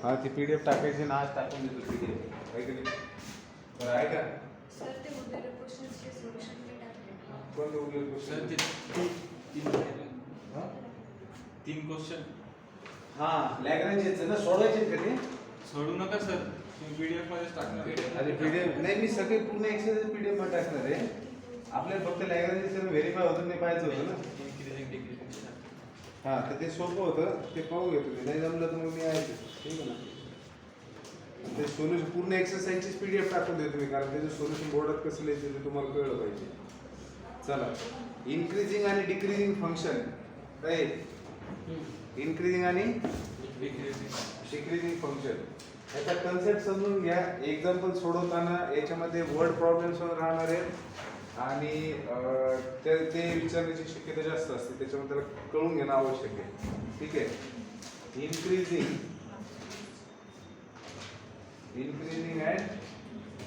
हा ती PDF टाकायची ना, आज टाकून देतो PDF. काय केली बरं आहे का? सर ते उरलेले क्वेश्चन्सचे सोल्युशन मी टाकले. कोणते उरलेले सर क्वेश्चन? ते तीन क्वेश्चन हा लॅग्रेंजचे ना सोडवायचे का ते? सोडू नका सर, तुम्ही PDF मध्येच टाकणार आहे. अरे PDF नाही, मी सगळे पूर्ण एक्सरसाइज PDF मध्ये टाकणार आहे. आपल्याला फक्त लॅग्रेंजचे सर व्हेरीफाय होतं नाही पाहायचं होतं ना. Increasing, decreasing. हा तर ते सोपं होतं, ते पाहू घेतो मी. नाही जमलं तर मग मी आहे ठीक आहे ना. ते सोल्युशन पूर्ण एक्सरसाइजचीच PDF टाकून देतो मी, कारण त्याचं सोल्युशन बोर्डात कसं लिहायचं ते तुम्हाला कळलं पाहिजे. चला, इन्क्रीजिंग आणि डिक्रीजिंग फंक्शन काय? इन्क्रीजिंग आणि Decreasing. डिक्रीजिंग फंक्शन याचा कन्सेप्ट समजून घ्या. एक्झाम्पल सोडवताना याच्यामध्ये वर्ड प्रॉब्लेम्स राहणार आहेत आणि ते विचारण्याची शक्यता जास्त असते, त्याच्यामुळे त्याला कळून घेणं आवश्यक आहे. ठीक आहे. Increasing and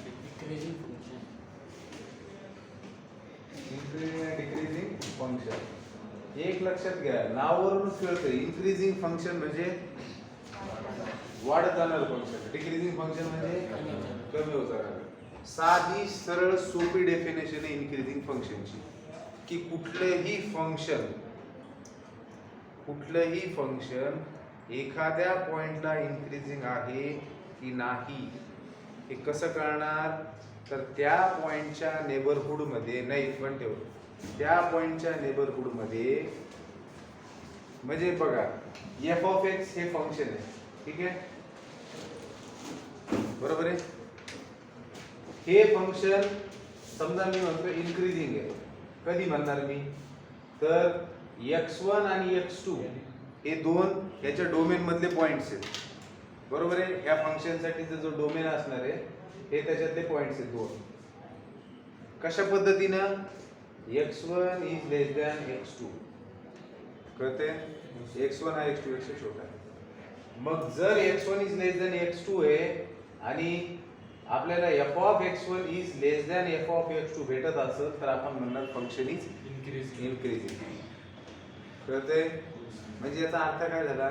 Decreasing function. Decreasing function. एक लक्षात घ्या, नावावरूनच कळतं इन्क्रीजिंग फंक्शन म्हणजे वाढत जाणार फंक्शन, डिक्रीजिंग फंक्शन म्हणजे कमी होत जाणार. साधी सरळ सोपी डेफिनेशन आहे इन्क्रीजिंग फंक्शनची, की कुठलंही फंक्शन एखाद्या पॉइंटला इन्क्रीजिंग आहे की नाही हे कसं कळणार? तर त्या पॉइंटच्या नेबरहुड मध्ये नाही, पण ठेव, त्या पॉइंटच्या नेबरहुड मध्ये, म्हणजे बघा एफ ऑफ एक्स हे फंक्शन आहे, ठीक आहे, बरोबर आहे. हे फंक्शन समजा मी म्हणतो इन्क्रीजिंग आहे. कधी म्हणणार मी? तर x1 आणि x2 हे दोन याच्या डोमेन मधले पॉइंट्स आहेत, बरोबर आहे. या फंक्शन साठीचा जो डोमेन असणार आहे हे त्याच्यातले पॉइंट्स आहेत दोन. कशा पद्धतीनं? x1 is less than x2, कळते? x1 हा x2 पेक्षा छोटा आहे. मग जर x1 is less than x2 आहे आणि आपल्याला f of x1 is less than f of x2 भेटत असेल तर आपण म्हणणार फंक्शन इज इन्क्रीजिंग. कळते? म्हणजे याचा अर्थ काय झाला?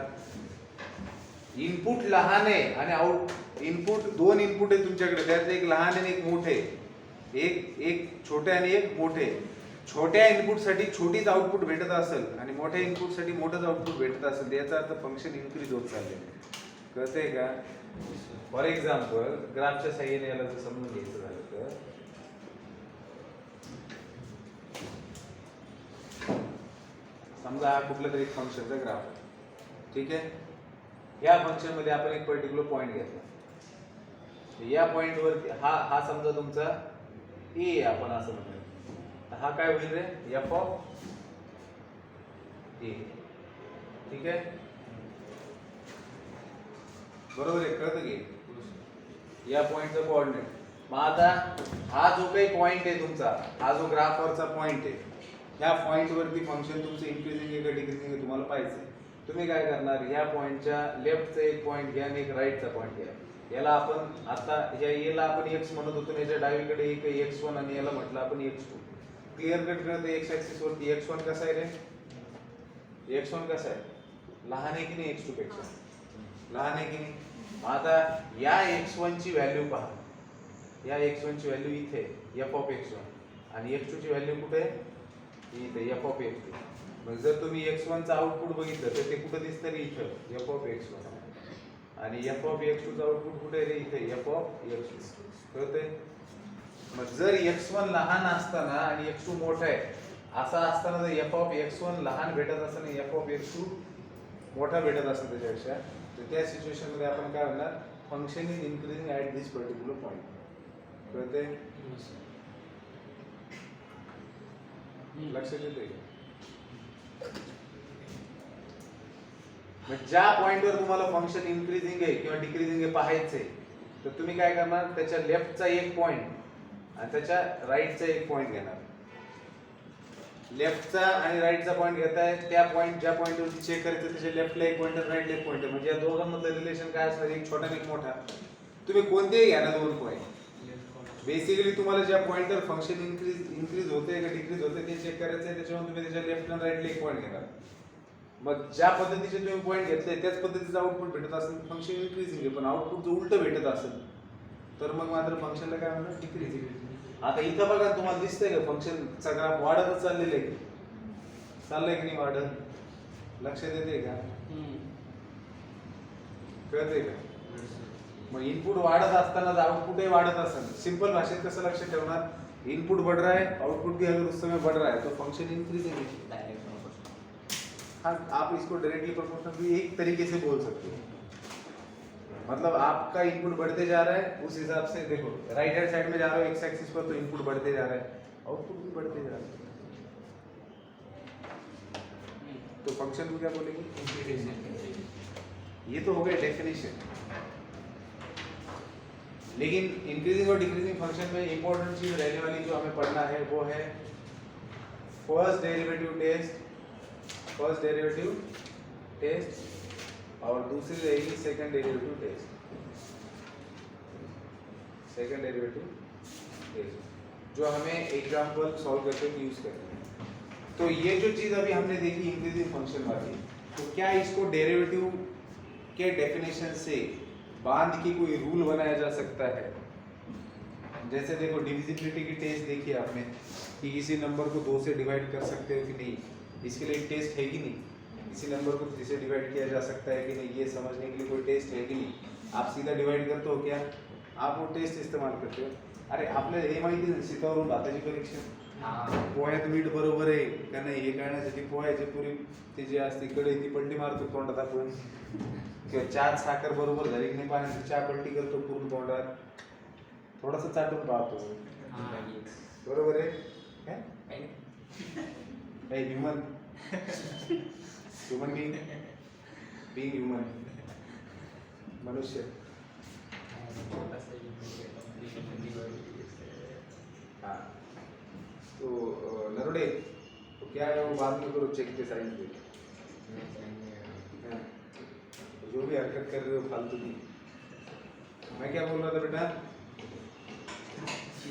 इनपुट लहान आहे आणि आउट इनपुट, दोन इनपुट आहे तुमच्याकडे, त्यात एक लहान आणि एक मोठे, एक छोटे आणि एक मोठे. छोट्या इनपुट साठी छोटीच आउटपुट भेटत असेल आणि मोठ्या इनपुट साठी मोठंच आउटपुट भेटत असेल, याचा अर्थ फंक्शन इन्क्रीज होत चाललेलं आहे. कळतंय का? फॉर एक्झाम्पल ग्राफच्या साह्याने याला जर समजून घ्यायचं झालं तर समजा हा कुठला तरी फंक्शनचा ग्राफ आहे, ठीक आहे. या फंक्शन मध्ये आपण एक पर्टिक्युलर पॉइंट घेतला. या पॉइंट वरती हा समजा तुमचा ए आपण असं म्हणूया, तर हा काय होईल रे? एफ ऑफ ए, ठीक आहे, बरोबर आहे. कळतं की या पॉइंटचा कोऑर्डिनेट. मग आता हा जो काही पॉइंट आहे तुमचा, हा जो ग्राफवरचा पॉइंट आहे, या पॉइंट वरती फंक्शन तुमचं इन्क्रीजिंग आहे का डिक्रीजिंग आहे तुम्हाला पाहिजे. तुम्ही काय करणार? या पॉइंटच्या लेफ्टचा एक पॉइंट घ्या आणि एक राईटचा पॉइंट घ्या. याला आपण आता या एला आपण x म्हणत होतो, याच्या डावीकडे एक x1 आणि याला म्हटलं आपण x2. क्लिअर कट करते. एक्स ऍक्सिस वरती x1 कसा आहे रे? x1 कसा आहे? लहान आहे की नाही x2 पेक्षा? लहान आहे की नाही? आता या x1 ची व्हॅल्यू पहा. या x1 ची व्हॅल्यू इथे f ऑफ x1 आणि x2 ची व्हॅल्यू कुठे आहे? इथे f ऑफ x2. मग जर तुम्ही x1 चं आउटपुट बघितलं तर ते कुठे दिसतं रे? इथं f ऑफ x1. आणि f ऑफ x2 चं आउटपुट कुठे आहे रे? इथे f ऑफ x2. कळतंय? मग जर x1 लहान असताना आणि x2 मोठा आहे असा असताना जर f ऑफ x1 लहान भेटत असेल आणि f ऑफ x2 मोठा भेटत असेल त्याच्यापेक्षा, तर त्या सिच्युएशन मध्ये आपण काय म्हणणार? Function is increasing at this particular point. कळतंय? लक्षात येतंय? मग ज्या पॉइंटवर तुम्हाला फंक्शन इन्क्रीजिंग आहे किंवा डिक्रीजिंग आहे पाहायचंय, तर तुम्ही काय करणार? त्याच्या लेफ्टचा एक पॉइंट आणि त्याच्या राईटचा एक पॉइंट घेणार. लेफ्टचा आणि राईटचा पॉइंट घेताय, त्या पॉइंट ज्या पॉइंटवरती चेक करायचं त्याच्या लेफ्टला एक पॉइंट आणि राईटला एक पॉइंट आहे. म्हणजे या दोघांमधलं रिलेशन काय असणार? एक छोटा आणि एक मोठा. तुम्ही कोणतेही घ्या ना दोन पॉइंट, बेसिकली तुम्हाला ज्या पॉइंटवर फंक्शन इन्क्रीज होते का डिक्रीज होते ते चेक करायचं आहे. त्याच्यावर तुम्ही त्याच्या लेफ्ट आणि राईटला एक पॉइंट घेणार. मग ज्या पद्धतीचे तुम्ही पॉईंट घेतले त्याच पद्धतीचं आउटपुट भेटत असेल फंक्शन इन्क्रीजिंग आहे, पण आउटपुट जर उलट भेटत असेल तर मग मात्र फंक्शनला काय म्हणतात डिक्रीजिंग. आता इथं बघा तुम्हाला दिसतंय का फंक्शनचा ग्राफ वाढतच चाललेला आहे, चाललंय की नाही वाढत? लक्षात येते का? कळतंय का? मग इनपुट वाढत असताना आउटपुटही वाढत असेल. सिंपल भाषेत कसं लक्षात ठेवणार? इनपुट बढ़ रहा है, आउटपुट भी अगर उस समय बढ़ रहा है तो फंक्शन इंक्रीजिंग है. हाँ, आप इसको डायरेक्टली प्रोपोर्शनल भी एक तरीके से बोल सकते हो. मतलब आपका इनपुट बढ़ते जा रहा है, उस हिसाब से देखो राइट हैंड साइड में जा रहे हो एक्स एक्सिस पर तो इनपुट बढ़ते जा रहा है, आउटपुट भी बढ़ते जा रहा है. तो फंक्शन को क्या बोलेंगे? ये तो हो गया डेफिनेशन. लेकिन इंक्रीजिंग और डिक्रीजिंग फंक्शन में इंपॉर्टेंट चीज रहने वाली जो हमें पढ़ना है वो है फर्स्ट डेरिवेटिव टेस्ट और दूसरी रहेगी सेकंड डेरिवेटिव टेस्ट जो हमें एग्जाम्पल सॉल्व करके यूज करते हैं. तो ये जो चीज अभी हमने देखी इंक्रीजिंग फंक्शन वाली, तो क्या इसको डेरिवेटिव के डेफिनेशन से बांध के कोई रूल बनाया जा सकता है? जैसे देखो डिविजिबिलिटी की टेस्ट देखी आपने कि किसी नंबर को 2 से डिवाइड कर सकते हो कि नहीं, इसके लिए एक टेस्ट है कि नहीं? किसी नंबर को 3 से डिवाइड किया जा सकता है कि नहीं, ये समझने के लिए कोई टेस्ट है कि नहीं? आप सीधा डिवाइड करते हो क्या? आप वो टेस्ट इस्तेमाल करते हो. अरे आपल्याला हे माहिती आहे सीतावरून भाताची परीक्षा पोह्यात मीठ बरोबर आहे का नाही हे कळण्यासाठी पोह्याची पुरी ती जी असते कडे ती पलटी मारतो तोंडात आपण, किंवा चहात साखर बरोबर झाली की नाही पाण्याची चहा पलटी करतो पूर्ण तोंडात, थोडंसं चाटून पाहतो, बरोबर आहे? ह्युमन बीइंग ह्युमन मनुष्य. हाँ तो नरोडे तो क्या है वो बाद में करो चेक के साइंस पे. हाँ, जो भी हरकत कर रहे हो फालतू की. मैं क्या बोल रहा था बेटा?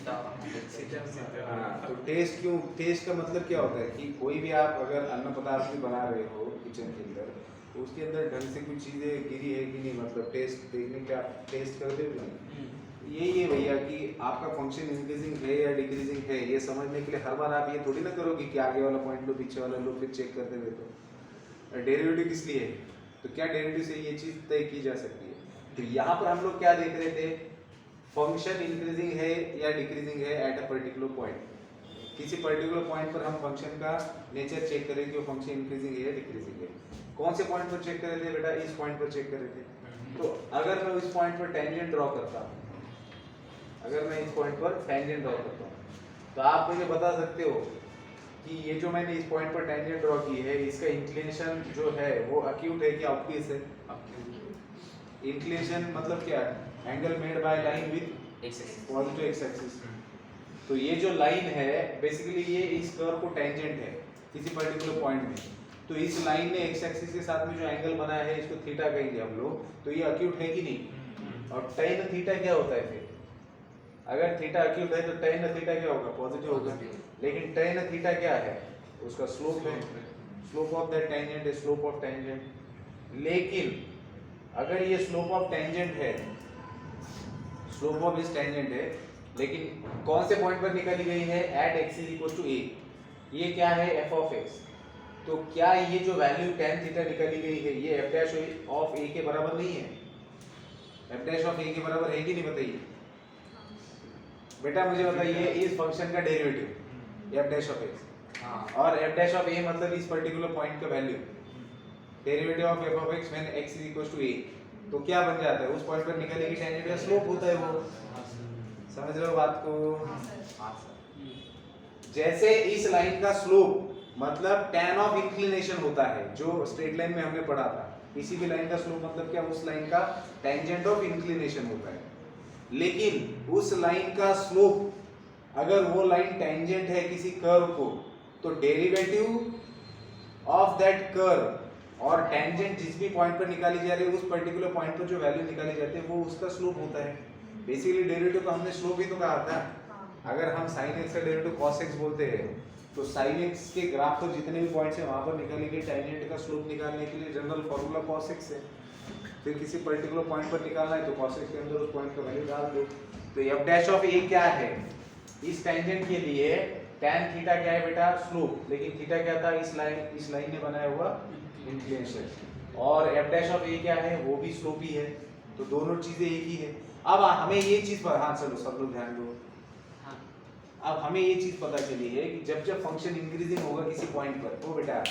हाँ, तो टेस्ट क्यों? टेस्ट का मतलब क्या होता है कि कोई भी आप अगर अन्न पदार्थ भी बना रहे हो किचन के अंदर तो उसके अंदर ढंग से कुछ चीजें गिरी है कि नहीं, मतलब टेस्ट देखने के आप टेस्ट कर दे. यही है भैया कि आपका फंक्शन इंक्रीजिंग है या डिक्रीजिंग है ये समझने के लिए हर बार आप ये थोड़ी ना करोगे कि आगे वाला पॉइंट लो पीछे वाला लो फिर चेक करते हुए. तो डेरिवेटिव किस लिए है? तो क्या डेरिवेटिव से ये चीज तय की जा सकती है? तो यहाँ पर हम लोग क्या देख रहे थे? फंक्शन इंक्रीजिंग है या डिक्रीजिंग है एट अ पर्टिकुलर पॉइंट. किसी पर्टिकुलर पॉइंट पर हम फंक्शन का नेचर चेक करें कि वो फंक्शन इंक्रीजिंग है या डिक्रीजिंग है. कौन से पॉइंट पर चेक कर रहे थे बेटा? इस पॉइंट पर चेक कर रहे थे. तो अगर मैं उस पॉइंट पर टेंजेंट ड्रॉ करता हूँ, तो आप मुझे बता सकते हो कि ये जो मैंने इस पॉइंट पर टेंजेंट ड्रॉ की है इसका इंक्लिनेशन जो है वो अक्यूट है कि ऑब्ट्यूस है? इंक्लिनेशन मतलब क्या है? एंगल मेड बाय लाइन विद पॉजिटिव एक्स एक्सिस. तो ये जो लाइन है बेसिकली ये इस कर्व को टेंजेंट है किसी पर्टिकुलर पॉइंट में. तो इस लाइन ने एक्स एक्सिस के साथ में जो एंगल बनाया है इसको थीटा कहेंगे हम लोग. तो ये अक्यूट है कि नहीं? और tan थीटा क्या होता है फिर? अगर थीटा अक्यूट है तो tan थीटा क्या होगा? पॉजिटिव होगा. लेकिन tan थीटा क्या है? उसका स्लोप है. Slope of that tangent is slope of tangent. लेकिन अगर ये स्लोप ऑफ टेंजेंट है, स्लोप ऑफ इस टेंजेंट है, लेकिन कौन से पॉइंट पर निकाली गई है? At x is equal to a. ये क्या है? f of x. तो क्या ये जो वैल्यू tan थीटा निकाली गई है ये f डैश ऑफ a के बराबर नहीं है? f डैश ऑफ a के बराबर है कि नहीं बताइए बेटा? मुझे बताइए इस फंक्शन का derivative f dash of x और f डैश ऑफ a मतलब इस पर्टिकुलर पॉइंट का value. Derivative of f of x when x is equal to a. तो क्या बन जाता है? उस पॉइंट पर निकाली गई टेंजेंट का स्लोप होता है वो. समझ रहे हो बात को? जैसे इस लाइन का स्लोप मतलब tan ऑफ इंक्लिनेशन होता है जो स्ट्रेट लाइन में हमने पढ़ा था. किसी भी लाइन का स्लोप मतलब क्या? उस लाइन का टेंजेंट ऑफ इंक्लिनेशन होता है. लेकिन उस लाइन का स्लोप अगर वो लाइन टेंजेंट है किसी कर्व को तो डेरिवेटिव ऑफ दैट कर्व और टेंजेंट जिस भी पॉइंट पर निकाली जा रही है उस पर्टिकुलर पॉइंट पर जो वैल्यू निकाली जाती है वो उसका स्लोप होता है. बेसिकली डेरिवेटिव को हमने स्लोप ही तो कहा था. अगर हम sin x का डेरिवेटिव cos x बोलते हैं तो sin x के ग्राफ पर जितने भी पॉइंट्स हैं वहां पर निकाली गई टेंजेंट का स्लोप निकालने के लिए जनरल फॉर्मूला cos x है। फिर किसी पर्टिकुलर पॉइंट पर निकालना है तो cos x के अंदर उस पॉइंट का वैल्यू डाल दो। तो f डैश ऑफ a क्या है? इस टेंजेंट के लिए tan थीटा क्या है बेटा? स्लोप। लेकिन थीटा क्या था? इस लाइन ने बनाया हुआ इंक्लिनेशन। और f डैश ऑफ a क्या है? वो भी स्लोप ही है। तो दोनों चीजें एक ही है। अब हमें ये चीज पर, हाँ चलो सब लोग ध्यान दो। अब हमें ये चीज पता चली है कि जब जब फंक्शन इंक्रीजिंग होगा किसी पॉइंट पर, ओ बेटा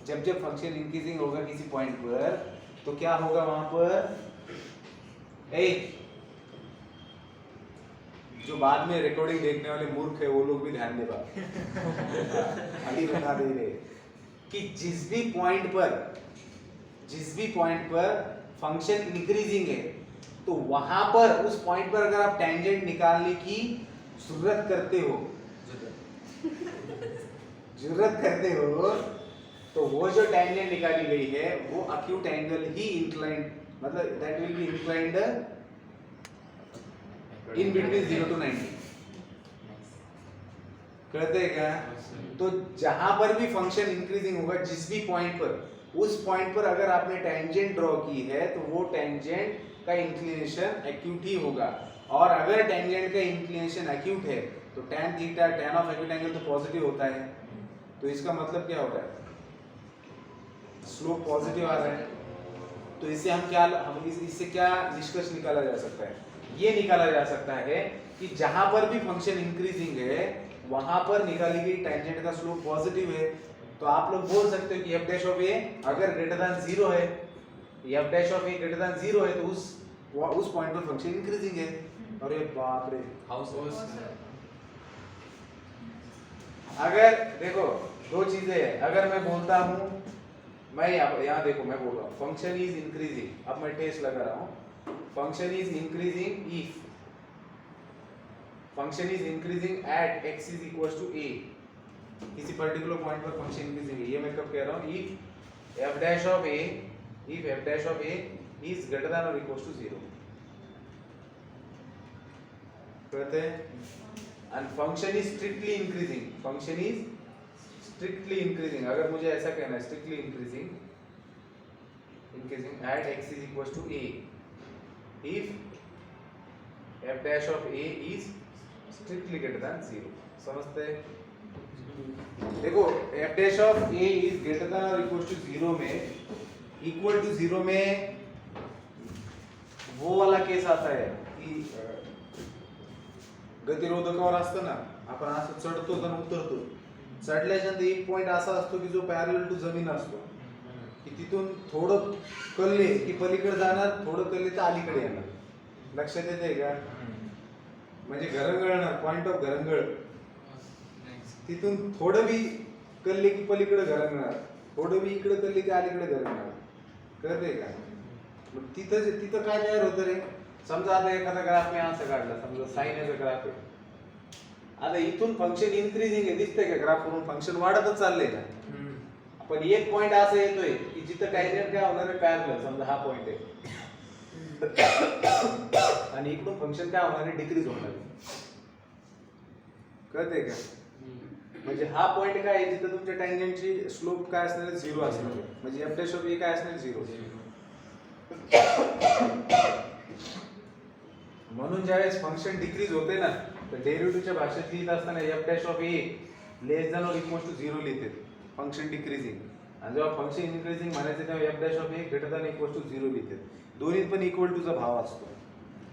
जब जब फंक्शन इंक्रीजिंग होगा किसी पॉइंट पर तो क्या होगा वहां पर? ए जो बाद में रिकॉर्डिंग देखने वाले मूर्ख है वो लोग भी ध्यान दे बात अभी बता दे रहे कि जिस भी पॉइंट पर फंक्शन इंक्रीजिंग है तो वहां पर उस पॉइंट पर अगर आप टेंजेंट निकालने की जरूरत करते हो तो वो जो टेंजेंट निकाली गई है वो अक्यूट एंगल ही इंक्लाइंड, मतलब that will be inclined in between 0 to 90। करते हैं क्या? तो जहां पर भी फंक्शन इंक्रीजिंग होगा जिस भी पॉइंट पर, उस पॉइंट पर अगर आपने टेंजेंट ड्रॉ की है तो वो टेंजेंट का इंक्लिनेशन एक्यूट ही होगा। और अगर टेंजेंट का इंक्लिनेशन एक्यूट है तो tan theta tan of acute angle तो पॉजिटिव होता है। तो इसका मतलब क्या होता है? स्लोप पॉजिटिव आ रहा है। तो इससे इससे क्या निष्कर्ष निकाला जा सकता है? ये निकाला जा सकता है कि जहां पर भी फंक्शन इंक्रीजिंग है वहां पर निकाली गई टेंजेंट का स्लोप पॉजिटिव है। तो आप लोग बोल सकते हो कि f डैश ऑफ a अगर ग्रेटर देन 0 है, f dash of a greater than 0 है तो उस पॉइंट पर फंक्शन इंक्रीजिंग है। अरे बाप रे, अगर देखो दो चीजें हैं। अगर मैं बोलता हूं, मैं यहाँ देखो मैं बोल रहा हूँ फंक्शन इज इंक्रीजिंग, अब मैं टेस्ट लगा रहा हूँ, function is increasing if function is increasing at x is equal to a, किसी पर्टिकुलर पॉइंट पर फंक्शन इंक्रीजिंग है। ये मैं कब कह रहा हूँ? If f dash of a is greater than और इक्वल टू 0 कहते हैं। And function is strictly increasing, अगर मुझे ऐसा कहना है strictly increasing at x is equal to a if f dash of a is strictly greater than 0। समझते हैं? देखो f dash of a is greater than और इक्वल टू 0 में, इक्वल टू 0 में वो वाला केस आता है की गतिरोधकावर असतं ना, आपण असं चढतो आणि उतरतो, चढल्यानंतर एक पॉइंट असा असतो की जो पॅरलल टू जमीन असतो, की तिथून थोडं कल्ले की पलीकडे जाणार, थोडं कल्ले तर अलीकडे येणार। लक्षात येते का? म्हणजे घरंगळणार, पॉइंट ऑफ घरंगळ, तिथून थोडं भी कल्ले की पलीकडे घरंगणार, थोडं भी इकडे कल्ले की अलीकडे घरंगणार। कळते का? मग तिथं काय तयार होतं रे? समजा आता एखादा ग्राफ मी असं काढला, समजा साइनचा ग्राफ आहे, आता इथून फंक्शन इंक्रीजिंग आहे, दिसतंय का ग्राफ वरून फंक्शन वाढतच चाललंय ना। पण एक पॉइंट असा येतोय की जिथं टेंजेंट काय होणार आहे? पॅरलल, समजा हा पॉइंट आहे आणि इकडून फंक्शन काय होणार आहे? डिक्रीज होणार आहे। कळतंय का? म्हणजे हा पॉइंट काय आहे जिथं तुमच्या टेंजेंटची स्लोप काय असणार आहे? 0 असणार आहे। म्हणजे f डॅश ऑफ a काय असणार आहे? 0। म्हणून ज्यावेळेस फंक्शन डिक्रीज होते ना तर डेरिव्हेटिव्हच्या भाषेत लिहित असताना f dash of a less than और इक्वल टू 0 लिहिते फंक्शन डिक्रीजिंग, आणि जेव्हा फंक्शन इन्क्रीजिंग म्हणायचं तेव्हा f dash of a greater than equal to 0 लिहिते। दोन्हीत पण इक्वल टू चा भाव असतो।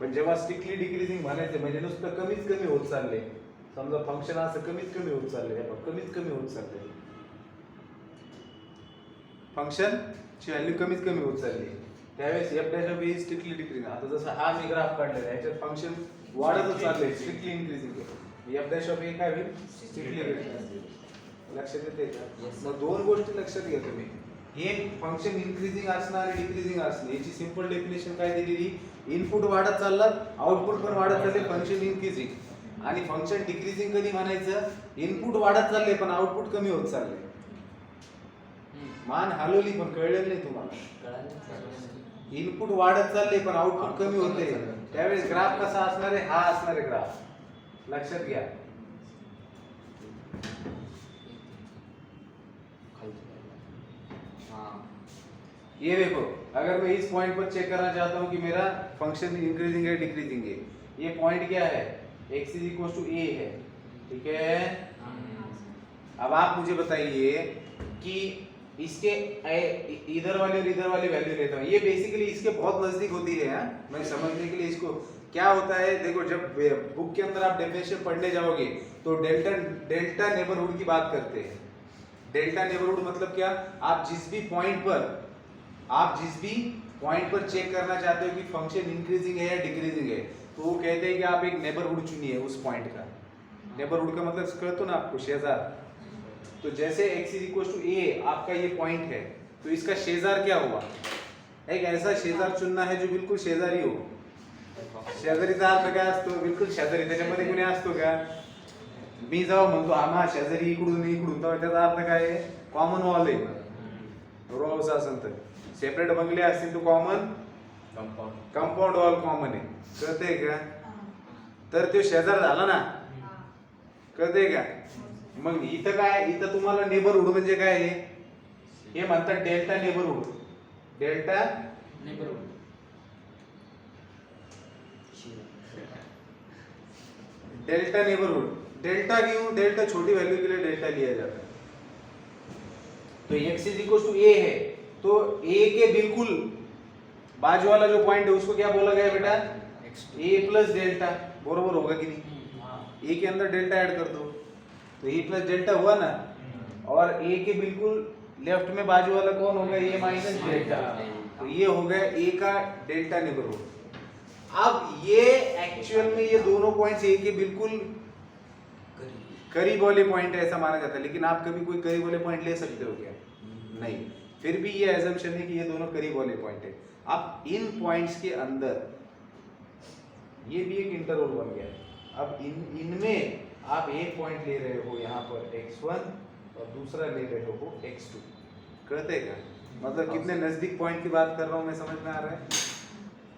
पण जेव्हा स्ट्रिक्टली डिक्रीजिंग म्हणायचं म्हणजे नुसतं कमीच कमी होत चालले, समजा फंक्शन असं कमीत कमी होत चालले, कमीत कमी होत चालले, फंक्शन ची व्हॅल्यू कमीत कमी होत चालली, त्यावेळेस f dash of a strictly decreasing. आता जसं हा मी ग्राफ काढलेला आहे याच्यात फंक्शन वाढतच चाललंय, strictly increasing, f dash of a काय होईल? Strictly decreasing. लक्षात येते का? मग दोन गोष्टी लक्षात घ्या तुम्ही, एक फंक्शन इन्क्रीजिंग असणार आणि डिक्रीजिंग असणे, याची सिंपल डेफिनेशन काय दिलेली? इनपुट वाढत चाललं, आउटपुट पण वाढत चालले, फंक्शन इन्क्रीजिंग। आणि फंक्शन डिक्रीजिंग कधी म्हणायचं? इनपुट वाढत चालले पण आउटपुट कमी होत चालले। मान हलवली पण कळलं नाही तुम्हाला? इनपुट वाढत चालले पण आउटपुट कमी होते, त्यावेळेस ग्राफ कसा असणार आहे? हा असणार आहे ग्राफ। लक्षात घ्या। ये देखो, अगर मैं इस पॉइंट पर चेक करना चाहता हूँ कि मेरा फंक्शन इंक्रीजिंग है डिक्रीजिंग है, ये पॉइंट क्या है, x is equal to a है, ठीक है। अब आप मुझे बताइए कि इसके इधर वाले और इधर वाले वैल्यू लेता हूँ, ये बेसिकली इसके बहुत नजदीक होती है। मैं समझने के लिए इसको क्या होता है, देखो जब बुक के अंदर आप डेफिनेशन पढ़ने जाओगे तो डेल्टा नेबरहुड की बात करते हैं। डेल्टा नेबरहुड मतलब क्या, आप जिस भी पॉइंट पर चेक करना चाहते हो कि फंक्शन इंक्रीजिंग है या डिक्रीजिंग है, तो वो कहते हैं कि आप एक नेबरहुड चुनिए उस पॉइंट का। नेबरहुड का मतलब कहते हो ना आपको शेजार। तो जैसे x is equal to a आपका ये पॉइंट है, तो इसका शेजार क्या हुआ, एक ऐसा शेजार चुनना है जो बिलकुल शेजारी हो। शेजारीचा अर्थ काय असतो, बिलकुल शेजारी, त्याच्यामध्ये कोणी असतो का, मी जेव्हा म्हणतो आम्हा शेजारी इकडून इकडून, तर त्याचा अर्थ काय आहे, कॉमन वॉल आहे। रोज असेल तर सेपरेट बंगले असतील तर कॉमन कंपाऊंड वॉल कॉमन आहे, कळतंय का। तर तो शेजार झाला ना, कळतंय का। मग इथं काय, इथं तुम्हाला नेबरहुड म्हणजे काय आहे, हे म्हणतात delta neighbourhood. Delta neighbourhood delta neighbourhood, delta क्यों, डेल्टा छोटी वैल्यू के लिए डेल्टा लिया जाता है। तो x is equal to a है, तो a के बिल्कुल बाजू वाला जो पॉइंट है उसको क्या बोला गया बेटा, a प्लस डेल्टा, बरोबर होगा कि नहीं। a के अंदर डेल्टा ऐड कर दो तो a प्लस डेल्टा हुआ ना, और a के बिल्कुल लेफ्ट में बाजू वाला कौन होगा, a माइनस डेल्टा, तो ये हो गया a का डेल्टा नेबरहुड। अब ये एक्चुअल में ये दोनों पॉइंट्स a के बिल्कुल करीब वाले पॉइंट है ऐसा माना जाता है, लेकिन आप कभी कोई करीब वाले पॉइंट ले सकते हो क्या, नहीं। फिर भी ये एजम्पशन है कि ये दोनों करीब वाले पॉइंट है। अब इन पॉइंट्स के अंदर ये भी एक इंटरवल बन गया है। अब इनमें आप एक पॉइंट ले रहे हो यहाँ पर x1 और दूसरा ले रहे हो x2, कहते हैं क्या, मतलब कितने नजदीक पॉइंट की बात कर रहा हूँ मैं, समझ में आ रहा है,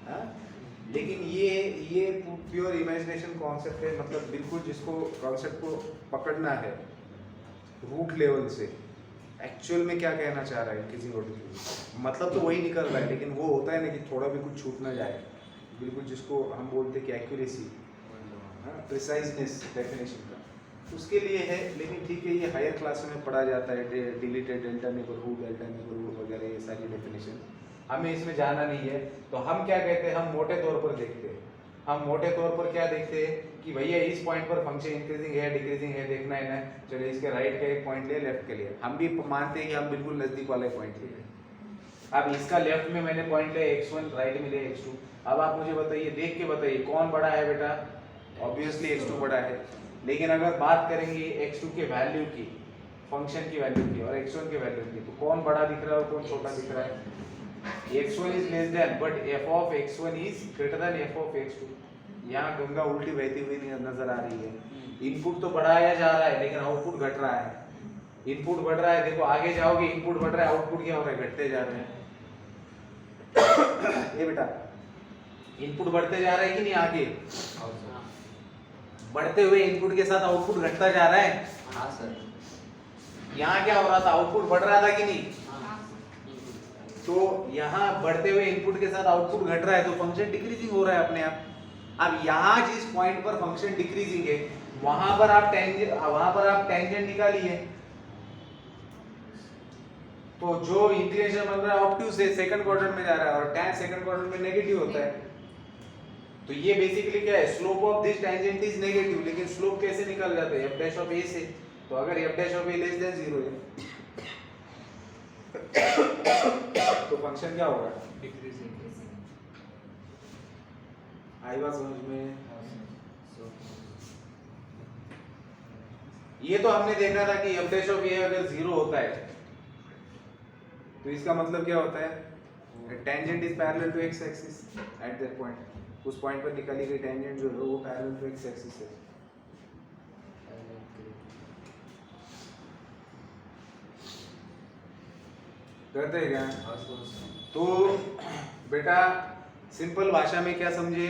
हाँ? लेकिन ये प्योर इमेजिनेशन कॉन्सेप्ट है, मतलब बिल्कुल जिसको कॉन्सेप्ट को पकड़ना है रूट लेवल से, एक्चुअल में क्या कहना चाह रहा है किसी को, मतलब तो वही निकल रहा है, लेकिन वो होता है ना कि थोड़ा भी कुछ छूट ना जाए, बिल्कुल जिसको हम बोलते हैं कि एक्यूरेसी, प्रिसाइजनेस डेफिनेशन का, उसके लिए है। लेकिन ठीक है, ये हायर क्लास में पढ़ा जाता है, डिलीटेड डेल्टा नेबरहुड वगैरह ये सारी डेफिनेशन, हमें इसमें जाना नहीं है। तो हम क्या कहते हैं, हम मोटे तौर पर देखते हैं, हम मोटे तौर पर क्या देखते हैं कि भैया इस पॉइंट पर फंक्शन इंक्रीजिंग है डिक्रीजिंग है देखना है ना, चलिए इसके राइट का एक पॉइंट ले, लेफ्ट के लिए हम भी मानते हैं कि हम बिल्कुल नजदीक वाले पॉइंट ले। अब इसका लेफ्ट में मैंने पॉइंट लिया x1, राइट में लिया x2। अब आप मुझे बताइए, देख के बताइए कौन बड़ा है बेटा, ऑब्वियसली x2 बड़ा है। लेकिन अगर बात करेंगे x2 के वैल्यू की, फंक्शन की वैल्यू की और x1 के वैल्यू की, तो कौन बड़ा दिख रहा है और कौन छोटा दिख रहा है, x1 is less than but f of x1 is greater than f of x2। यहाँ गंगा उल्टी बहती हुई नजर आ रही है। इनपुट तो बढ़ाया जा रहा है लेकिन आउटपुट घट रहा है। इनपुट बढ़ रहा है, देखो आगे जाओगे इनपुट बढ़ रहा है, आउटपुट क्या हो रहा है, घटते जा रहे हैं। ये बेटा इनपुट बढ़ते जा रहा है कि नहीं, आगे बढ़ते हुए इनपुट के साथ आउटपुट घटता जा रहा है। हाँ सर। यहाँ क्या हो रहा था, आउटपुट बढ़ रहा था कि नहीं, तो यहाँ बढ़ते हुए इनपुट के साथ आउटपुट घट रहा है, तो फंक्शन डिक्रीजिंग हो रहा है अपने आप। अब यहाँ जिस पॉइंट पर फंक्शन डिक्रीजिंग है वहां पर आप टेंजेंट निकालिए, तो जो इंक्लिनेशन बन रहा है ऑब्ट्यूज से सेकंड क्वाड्रेंट में जा रहा है और tan सेकंड क्वाड्रेंट में नेगेटिव होता है, तो ये बेसिकली क्या है, slope of this tangent is negative. लेकिन स्लोप कैसे निकल जाता है, f डैश ऑफ a से, तो अगर f dash of a less than 0 है तो फंक्शन क्या होगा, डिक्रीजिंग। आई बात समझ में। ये तो हमने देखा था कि f डैश ऑफ a अगर 0 होता है तो इसका मतलब क्या होता है, tangent is parallel to x axis at that point. उस पॉइंट पर निकाली गई टेंजेंट जो है वो पैरेलल टू x एक्सिस है। करते हैं क्या, तो बेटा सिंपल भाषा में क्या समझे,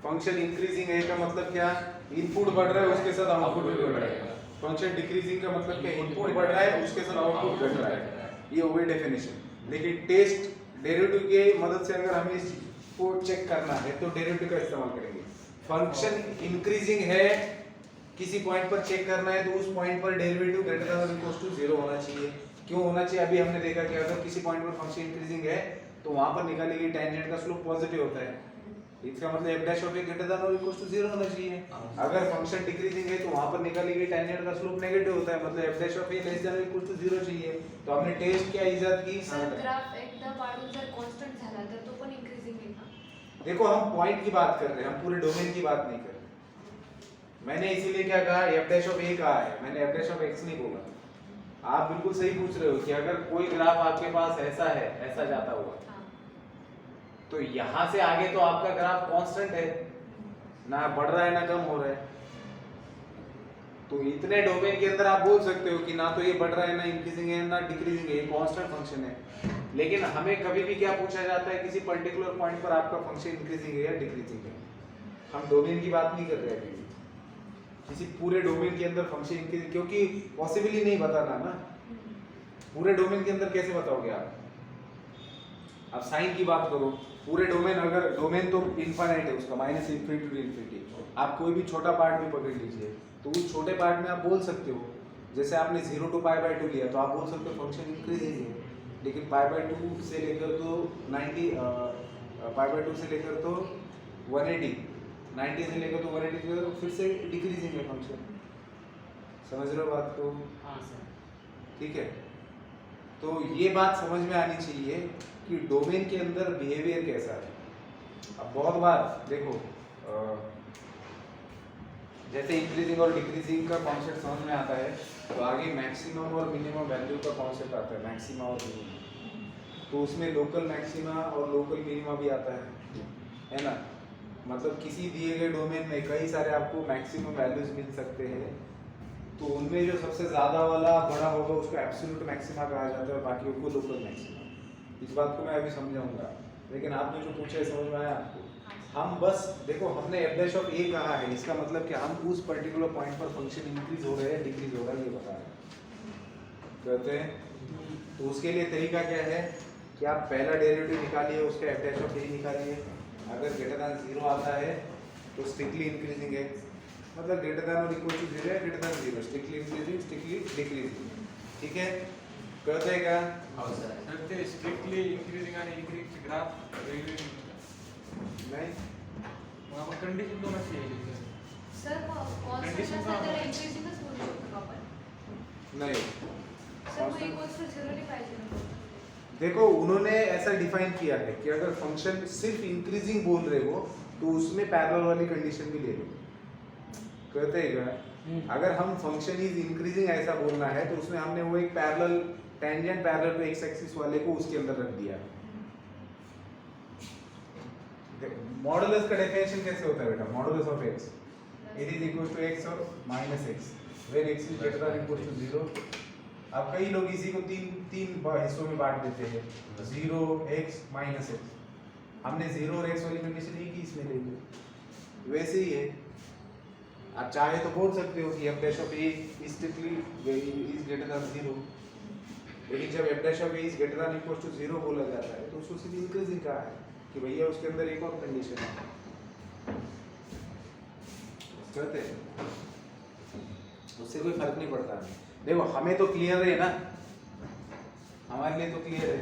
फंक्शन इंक्रीजिंग है का मतलब क्या, इनपुट बढ़ रहा है उसके साथ आउटपुट भी बढ़ रहा है। फंक्शन डिक्रीजिंग का मतलब क्या, इनपुट बढ़ रहा है उसके साथ आउटपुट घट रहा है। ये हो गई डेफिनेशन। लेकिन टेस्ट डेरिवेटिव के मदद से अगर हमें इस को चेक करना है तो डेरिवेटिव का इस्तेमाल करेंगे। फंक्शन इंक्रीजिंग है, किसी पॉइंट पर चेक करना है तो उस पॉइंट पर डेरिवेटिव ग्रेटर देन और इक्वल टू 0 होना चाहिए। क्यों होना चाहिए? अभी हमने देखा कि अगर किसी पॉइंट पर फंक्शन इंक्रीजिंग है तो वहां पर निकाली गई टेंजेंट का स्लोप पॉजिटिव होता है, इसका मतलब f dash of a greater than और इक्वल टू 0 होना चाहिए। अगर फंक्शन डिक्रीजिंग है तो वहां पर निकाली गई टेंजेंट का स्लोप नेगेटिव होता है, मतलब f dash of a less than और इक्वल टू 0 चाहिए। तो हमने टेस्ट क्या इजाद की? सर ग्राफ एकदा वाढून जर कॉन्स्टंट झाला तर तो पण इंक्रीजिंग आहे का? देखो हम पॉइंट की बात कर रहे हैं, हम पूरे डोमेन की बात नहीं कर रहे। मैंने इसीलिए क्या कहा, f डैश ऑफ a कहा है, मैंने f डैश ऑफ x नहीं बोला। आप बिल्कुल सही पूछ रहे हो कि अगर कोई ग्राफ आपके पास ऐसा है, ऐसा जाता हुआ, हां तो यहाँ से आगे तो आपका ग्राफ कांस्टेंट है, ना बढ़ रहा है ना कम हो रहा है। तो इतने डोमेन के अंदर आप बोल सकते हो कि ना तो ये बढ़ रहा है, ना इंक्रीजिंग है, ना डिक्रीजिंग है, ये कांस्टेंट फंक्शन है। लेकिन हमें कभी भी क्या पूछा जाता है, किसी पर्टिकुलर पॉइंट पर आपका फंक्शन इंक्रीजिंग है या डिक्रीजिंग है। हम डोमेन की बात नहीं कर रहे हैं, किसी पूरे डोमेन के अंदर फंक्शन इंक्रीजिंग, क्योंकि पॉसिबल ही नहीं बताना ना। पूरे डोमेन के अंदर कैसे बताओगे आप? आप साइन की बात करो, पूरे डोमेन, अगर डोमेन तो इनफाइनाइट है उसका, माइनस इन्फिनिटी टू इन्फिनिटी, आप कोई भी छोटा पार्ट भी पकड़ लीजिए तो उस छोटे पार्ट में आप बोल सकते हो, जैसे आपने 0 टू पाई बाय 2 लिया तो आप बोल सकते हो फंक्शन इंक्रीजिंग है। लेकिन पाई बाय 2 से लेकर तो 90, पाई बाय 2 से लेकर तो 180, 90 से लेकर तो 180 तो फिर से डिक्रीजिंग है फंक्शन। समझ रहे हो बात को? हाँ सर। ठीक है, तो ये बात समझ में आनी चाहिए कि डोमेन के अंदर बिहेवियर कैसा है। अब बहुत बार देखो, जैसे इंक्रीजिंग और डिक्रीजिंग का कॉन्सेप्ट समझ में आता है तो आगे मैक्सिमम और मिनिमम वैल्यू का कॉन्सेप्ट आता है, मैक्सिमा और मिनिमम। तो उसमें लोकल मैक्सिमा और लोकल मिनिमा भी आता है ना। मतलब किसी दिए गए डोमेन में कई सारे आपको मैक्सिमम वैल्यूज मिल सकते हैं, तो उनमें जो सबसे ज़्यादा वाला बड़ा होगा उसको एब्सोल्यूट मैक्सिमा कहा जाता है और बाकी को लोकल मैक्सिमा। इस बात को मैं अभी समझाऊंगा, लेकिन आपने जो पूछा है समझ में आया आपको? हम बस देखो, हमने f डैश ऑफ a कहा है, इसका मतलब कि हम उस पर्टिकुलर पॉइंट पर फंक्शन इंक्रीज हो रहा है डिक्रीज हो रहा है ये बता रहे हैं, कहते हैं। तो उसके लिए तरीका क्या है कि आप पहला डेरिवेटिव निकालिए, उसका f डैश ऑफ a निकालिए। अगर ग्रेटर देन 0 आता है तो स्ट्रिक्टली इंक्रीजिंग है, मतलब ग्रेटर देन और इक्वल टू 0 है, greater than 0 strictly increasing, strictly decreasing. ठीक है, कहते हैं क्या? सर ते स्ट्रिक्टली इंक्रीजिंग आणि डिक्रीजिंग ग्राफ वेगवेगळे नहीं, मग आपण कंडिशन दोन अशी आहे सर कॉन्स्टंट असेल तर इंक्रीजिंगच बोलू शकतो का आपण? नहीं। सर मग इक्वल्स टू 0 नाही पाहिजे ना? देखो, उन्होंने ऐसा डिफाइन किया है कि अगर फंक्शन सिर्फ इंक्रीजिंग बोल रहे हो तो उसमें पैरेलल वाली कंडीशन भी ले लो। कहते हैं क्या, अगर हम फंक्शन इज इंक्रीजिंग ऐसा बोलना है तो उसमें हमने वो एक parallel tangent parallel to x axis वाले को उसके अंदर रख दिया। मॉडुलस का डेफिनेशन कैसे होता है बेटा? Modulus of x it is equal to x और minus x where x is greater than equal to 0। अब कई लोग इसी को तीन हिस्सों में बांट देते हैं, 0 x माइनस x। हमने 0 और x वाली कंडीशन एक ही इसमें ले ली, वैसे ही है। आप चाहे तो बोल सकते हो कि f dash of a is strictly is greater than 0, लेकिन जब f dash of a is greater than equal to 0 बोला जाता है तो उसको सीधे इंक्रीजिंग कहा है कि भैया उसके अंदर एक और कंडीशन है। कहते हैं उससे कोई फर्क नहीं पड़ता। देखो, हमें तो क्लियर है ना, हमारे लिए तो क्लियर है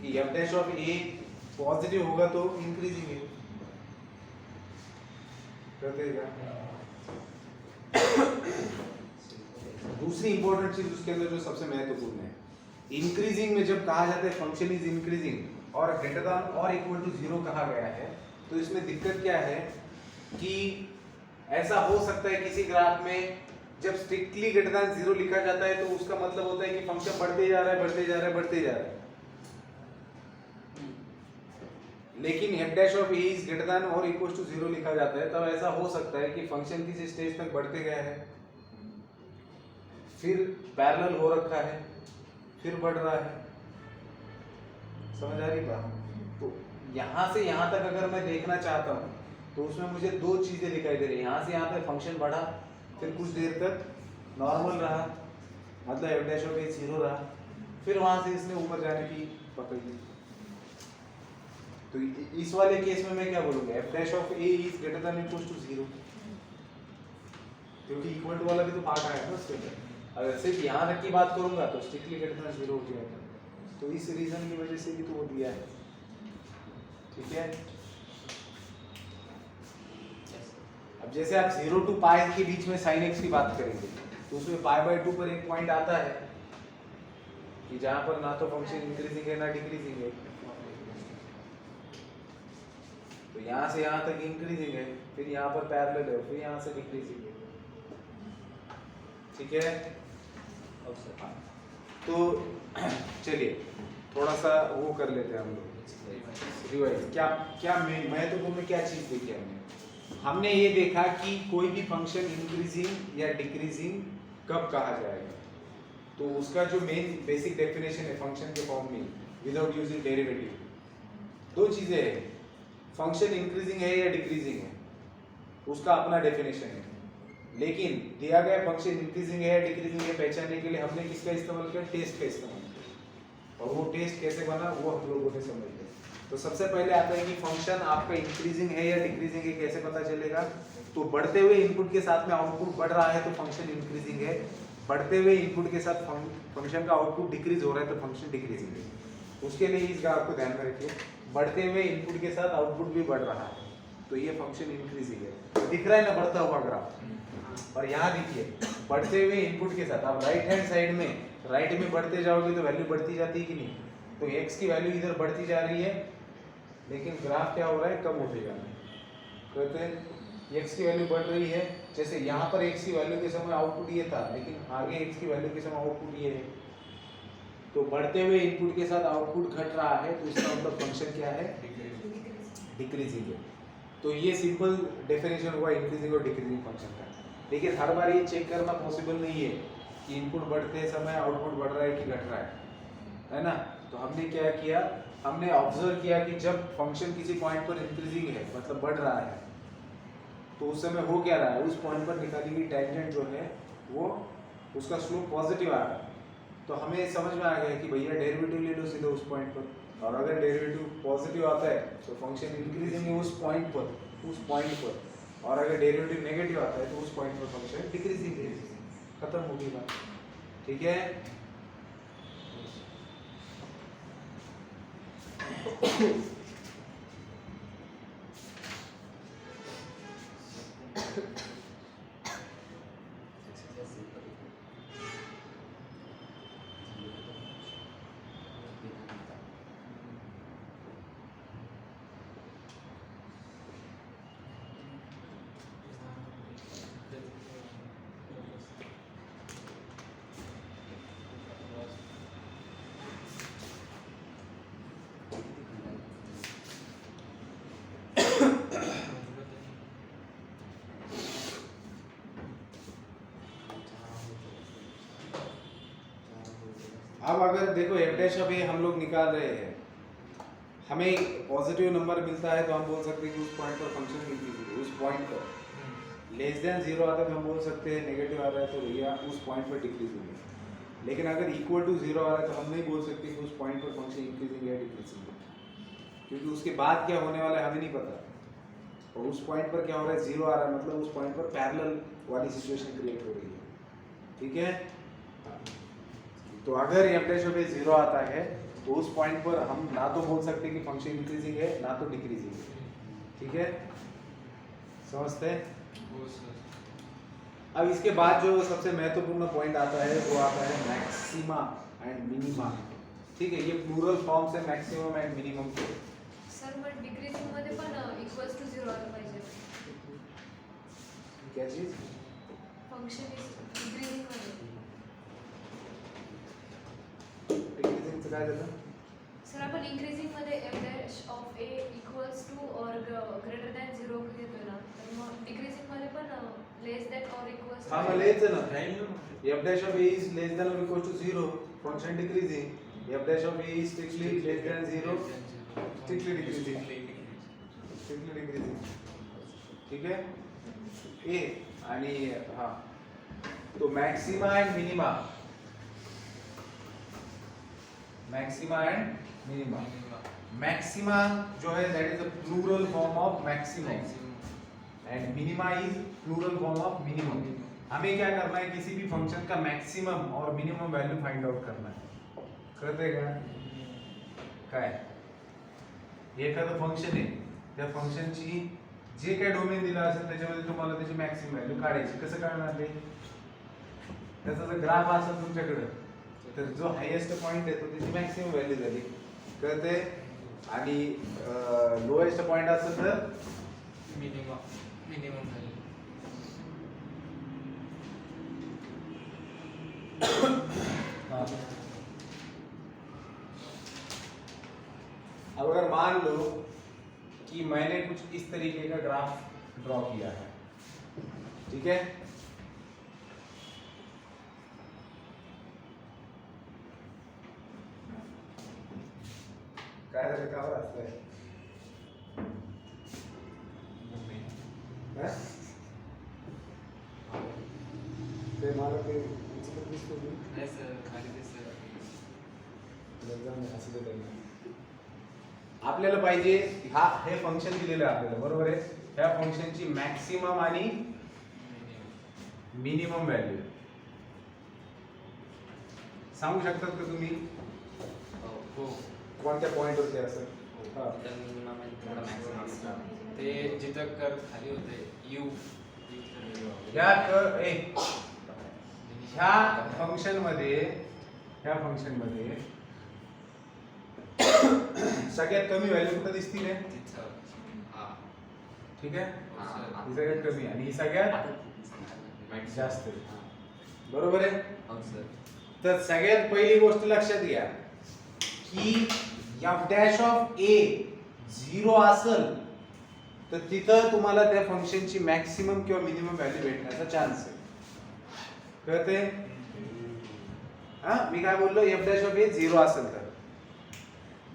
कि f dash of a positive होगा तो इंक्रीजिंग है। कहते हैं दूसरी इंपॉर्टेंट चीज उसके अंदर जो सबसे महत्वपूर्ण है, इंक्रीजिंग में जब कहा जाता है फंक्शन इज इंक्रीजिंग और ग्रेटर देन और इक्वल टू 0 कहा गया है, तो इसमें दिक्कत क्या है कि ऐसा हो सकता है किसी ग्राफ में जब स्ट्रिक्टली ग्रेटर देन 0 लिखा जाता है तो उसका मतलब होता है कि फंक्शन बढ़ते जा रहा है, बढ़ते जा रहा है, बढ़ते जा रहा है। लेकिन f dash of a is greater than और इक्वल टू 0 लिखा जाता है, तब ऐसा हो सकता है कि फंक्शन किसी स्टेज तक बढ़ते गया है, फिर पैरेलल हो रखा है, फिर बढ़ रहा है। समझ आ रही बात? तो यहाँ से यहाँ तक अगर मैं देखना चाहता हूँ तो उसमें मुझे दो चीजें दिखाई दे रही है। यहाँ से यहाँ तक फंक्शन बढ़ा, फिर कुछ देर तक नॉर्मल रहा, मतलब f डैश ऑफ a 0 रहा, फिर वहां से इसने ऊपर जाने की पकड़ ली। तो इस वाले केस में मैं क्या बोलूंगा, f dash of a is greater than equal to 0, क्योंकि इक्वल टू वाला भी तो पार्ट आया ना उसके अंदर। अगर सिर्फ यहाँ तक की बात करूंगा तो स्ट्रिक्टली ग्रेटर देन 0 हो जाएगा, तो इस रीजन की वजह से भी तो वो दिया है। ठीक है, अब जैसे आप 0 टू पाई के बीच में sin x की बात करेंगे तो उसमें π/2 पर एक पॉइंट आता है कि जहां पर ना तो फंक्शन इंक्रीजिंग है ना डिक्रीजिंग है, तो यहाँ से यहाँ तक इंक्रीजिंग है, फिर यहाँ पर पैरेलल है, फिर यहाँ से डिक्रीजिंग है। ठीक है, तो चलिए थोड़ा सा वो कर लेते हैं हम लोग रिवाइज। क्या क्या महत्वपूर्ण में क्या चीज देखी हमने ये देखा कि कोई भी फंक्शन इंक्रीजिंग या डिक्रीजिंग कब कहा जाएगा, तो उसका जो मेन बेसिक डेफिनेशन है फंक्शन के फॉर्म में विदाउट यूजिंग डेरिवेटिव, दो चीजें हैं, फंक्शन इंक्रीजिंग है या डिक्रीजिंग है उसका अपना डेफिनेशन है, लेकिन दिया गया फंक्शन इंक्रीजिंग है या डिक्रीजिंग है पहचानने के लिए हमने किसका इस्तेमाल किया, टेस्ट का इस्तेमाल किया। और वो टेस्ट कैसे बना वो हम लोगों ने समझ लिया। तो सबसे पहले आता है कि फंक्शन आपका इंक्रीजिंग है या डिक्रीजिंग है कैसे पता चलेगा, तो बढ़ते हुए इनपुट के साथ में आउटपुट बढ़ रहा है तो फंक्शन इंक्रीजिंग है, बढ़ते हुए इनपुट के साथ फंक्शन का आउटपुट डिक्रीज हो रहा है तो फंक्शन डिक्रीजिंग है। उसके लिए इस ग्राफ को ध्यान में रखिए, बढ़ते हुए इनपुट के साथ आउटपुट भी बढ़ रहा है तो ये फंक्शन इंक्रीजिंग है, तो दिख रहा है ना बढ़ता हुआ ग्राफ। और यहाँ देखिए बढ़ते हुए इनपुट के साथ आप राइट हैंड साइड में राइट में बढ़ते जाओगे तो वैल्यू बढ़ती जाती है कि नहीं, तो x की वैल्यू इधर बढ़ती जा रही है लेकिन ग्राफ क्या हो रहा है, कम होते जा रहा है। कहते हैं x की वैल्यू बढ़ रही है, जैसे यहाँ पर x की वैल्यू के समय आउटपुट ये था लेकिन आगे x की वैल्यू के समय आउटपुट ये है, तो बढ़ते हुए इनपुट के साथ आउटपुट घट रहा है तो इसका मतलब फंक्शन क्या है, डिक्रीजिंग है। तो ये सिंपल डेफिनेशन हुआ इंक्रीजिंग और डिक्रीजिंग फंक्शन का। लेकिन हर बार ये चेक करना पॉसिबल नहीं है कि इनपुट बढ़ते समय आउटपुट बढ़ रहा है कि घट रहा है ना। तो हमने क्या किया, हमने ऑब्जर्व किया कि जब फंक्शन किसी पॉइंट पर इंक्रीजिंग है मतलब बढ़ रहा है तो उस समय हो क्या रहा है, उस पॉइंट पर निकाली गई टेंजेंट जो है वो उसका स्लोप पॉजिटिव आ रहा है। तो हमें समझ में आ गया कि भैया डेरिवेटिव ले लो सीधे उस पॉइंट पर, और अगर डेरिवेटिव पॉजिटिव आता है तो फंक्शन इंक्रीजिंग है उस पॉइंट पर, और अगर डेरिवेटिव नेगेटिव आता है तो उस पॉइंट पर फंक्शन डिक्रीजिंग है। खत्म होगी बात। ठीक है, अब अगर देखो एफ डैश ऑफ ए हम लोग निकाल रहे हैं, हमें पॉजिटिव नंबर मिलता है तो हम बोल सकते हैं कि उस पॉइंट पर फंक्शन इंक्रीजिंग है। उस पॉइंट पर लेस देन 0 आता है तो हम बोल सकते हैं नेगेटिव आ रहा है तो भैया उस पॉइंट पर डिक्रीजिंग है। लेकिन अगर इक्वल टू 0 आ रहा है तो हम नहीं बोल सकते कि उस पॉइंट पर फंक्शन इंक्रीजिंग है डिक्रीजिंग है, क्योंकि उसके बाद क्या होने वाला है हमें नहीं पता। और उस पॉइंट पर क्या हो रहा है, 0 आ रहा है मतलब उस पॉइंट पर पैरेलल वाली सिचुएशन क्रिएट हो रही है। ठीक है, तो अगर एफ डैश ऑफ ए 0 आता है तो उस पॉइंट पर हम ना तो बोल सकते कि फंक्शन इंक्रीजिंग है ना तो डिक्रीजिंग है। ठीक है, समझते हैं। अब इसके बाद जो सबसे महत्वपूर्ण पॉइंट आता है वो आता है मैक्सिमा एंड मिनिमा। ठीक है, ये प्लूरल फॉर्म से मैक्सिमम एंड मिनिमम को। सर मग डिक्रीजिंग मध्ये पण इक्वल्स टू 0 आलं पाहिजे। क्या चीज, फंक्शन इज डिक्रीजिंग मध्ये डिक्रीजिंग काय झालं सर आपण इंक्रीजिंग मध्ये f dash of a equals to और ग्रेटर दॅन 0 घेतोय ना, तर मग डिक्रीजिंग मध्ये पण लेस दॅन और इक्वल्स हाँ मैं लेते ना f dash of a is less than or equal to 0 function decreasing, f dash of a is strictly less than 0 strictly decreasing, ठीक है। ए आणि हाँ, तो maxima and minima, maxima and minima, maxima जो है that is a plural form of maximum and minima is plural form of minimum. हमें क्या करना है, किसी भी फंक्शन का मैक्सिमम और मिनिमम वैल्यू फाइंड आउट करना है। कळतंय का काय? एखादं फंक्शन आहे, त्या फंक्शनची जे काय डोमेन दिला असेल त्याच्यामध्ये तुम्हाला त्याची मॅक्सिमम व्हॅल्यू काढायची। कसं काढणार ते? त्याचा जर ग्राफ असेल तुमच्याकडे तर जो हायेस्ट पॉइंट आहे तो त्याची मॅक्सिमम व्हॅल्यू झाली, कळते? आणि लोएस्ट पॉइंट असेल तर मिनिमम झाली. अब अगर मान लो कि मैंने कुछ इस तरीके का ग्राफ ड्रॉ किया है, ठीक है? काय झालं, का बरं हसताय? हा? ते मला ते विचित्र दिसतो मी. नाही सर, खाली ते सर. असं ते आपल्याला पाहिजे हे फंक्शन दिलेलं आहे आपल्याला, बरोबर आहे? ह्या फंक्शनची मॅक्सिमम आणि मिनिमम व्हॅल्यू सांगू शकतात का तुम्ही? हो. कोणत्या पॉइंट वरती असेल? तर मिनिमम आणि थोडा मॅक्सिमम असतं. ते जिथं कर खाली होते यू ह्या फंक्शन मध्ये सगळ्यात कमी व्हॅल्यू कुठे दिसतील हे? तिथं. हा. ठीक आहे, हा. ही सगळ्यात कमी आणि ही सगळ्यात जास्त आहे. बरोबर आहे? हो सर. तर सगळ्यात पहिली गोष्ट लक्षात घ्या की f डॅश ऑफ a 0 असेल तर तिथं तुम्हाला त्या फंक्शनची मॅक्सिमम किंवा मिनिमम व्हॅल्यू भेटण्याचा चान्स आहे, कळते? हा, मी काय बोललो, f डॅश ऑफ a 0 असेल तर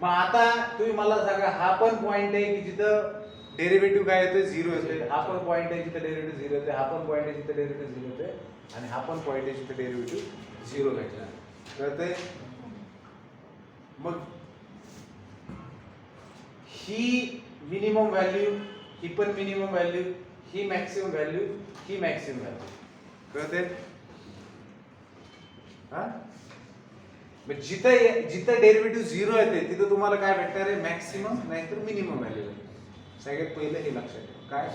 मग आता तुम्ही मला सांगा, हा पण पॉइंट आहे की जिथं डेरिव्हेटिव्ह काय येतोय 0 येतोय, हा पण पॉइंट आहे जिथं डेरिव्हेटिव्ह 0 येतोय, हा पण पॉइंट आहे जिथं डेरिव्हेटिव्ह 0 येतोय आणि हा पण पॉइंट आहे जिथं डेरिव्हेटिव्ह 0 भेटला, कळतंय? मग ही मिनिमम व्हॅल्यू, ही पण मिनिमम व्हॅल्यू, ही मॅक्सिमम व्हॅल्यू, ही मॅक्सिमम व्हॅल्यू, कळतंय? हा, मग जिथं डेरिव्हेटिव्ह 0 येते तिथं तुम्हाला काय भेटणार आहे? मॅक्सिमम नाहीतर मिनिमम व्हॅल्यू. सगळ्यात पहिलं हे लक्षात ठेवा. काय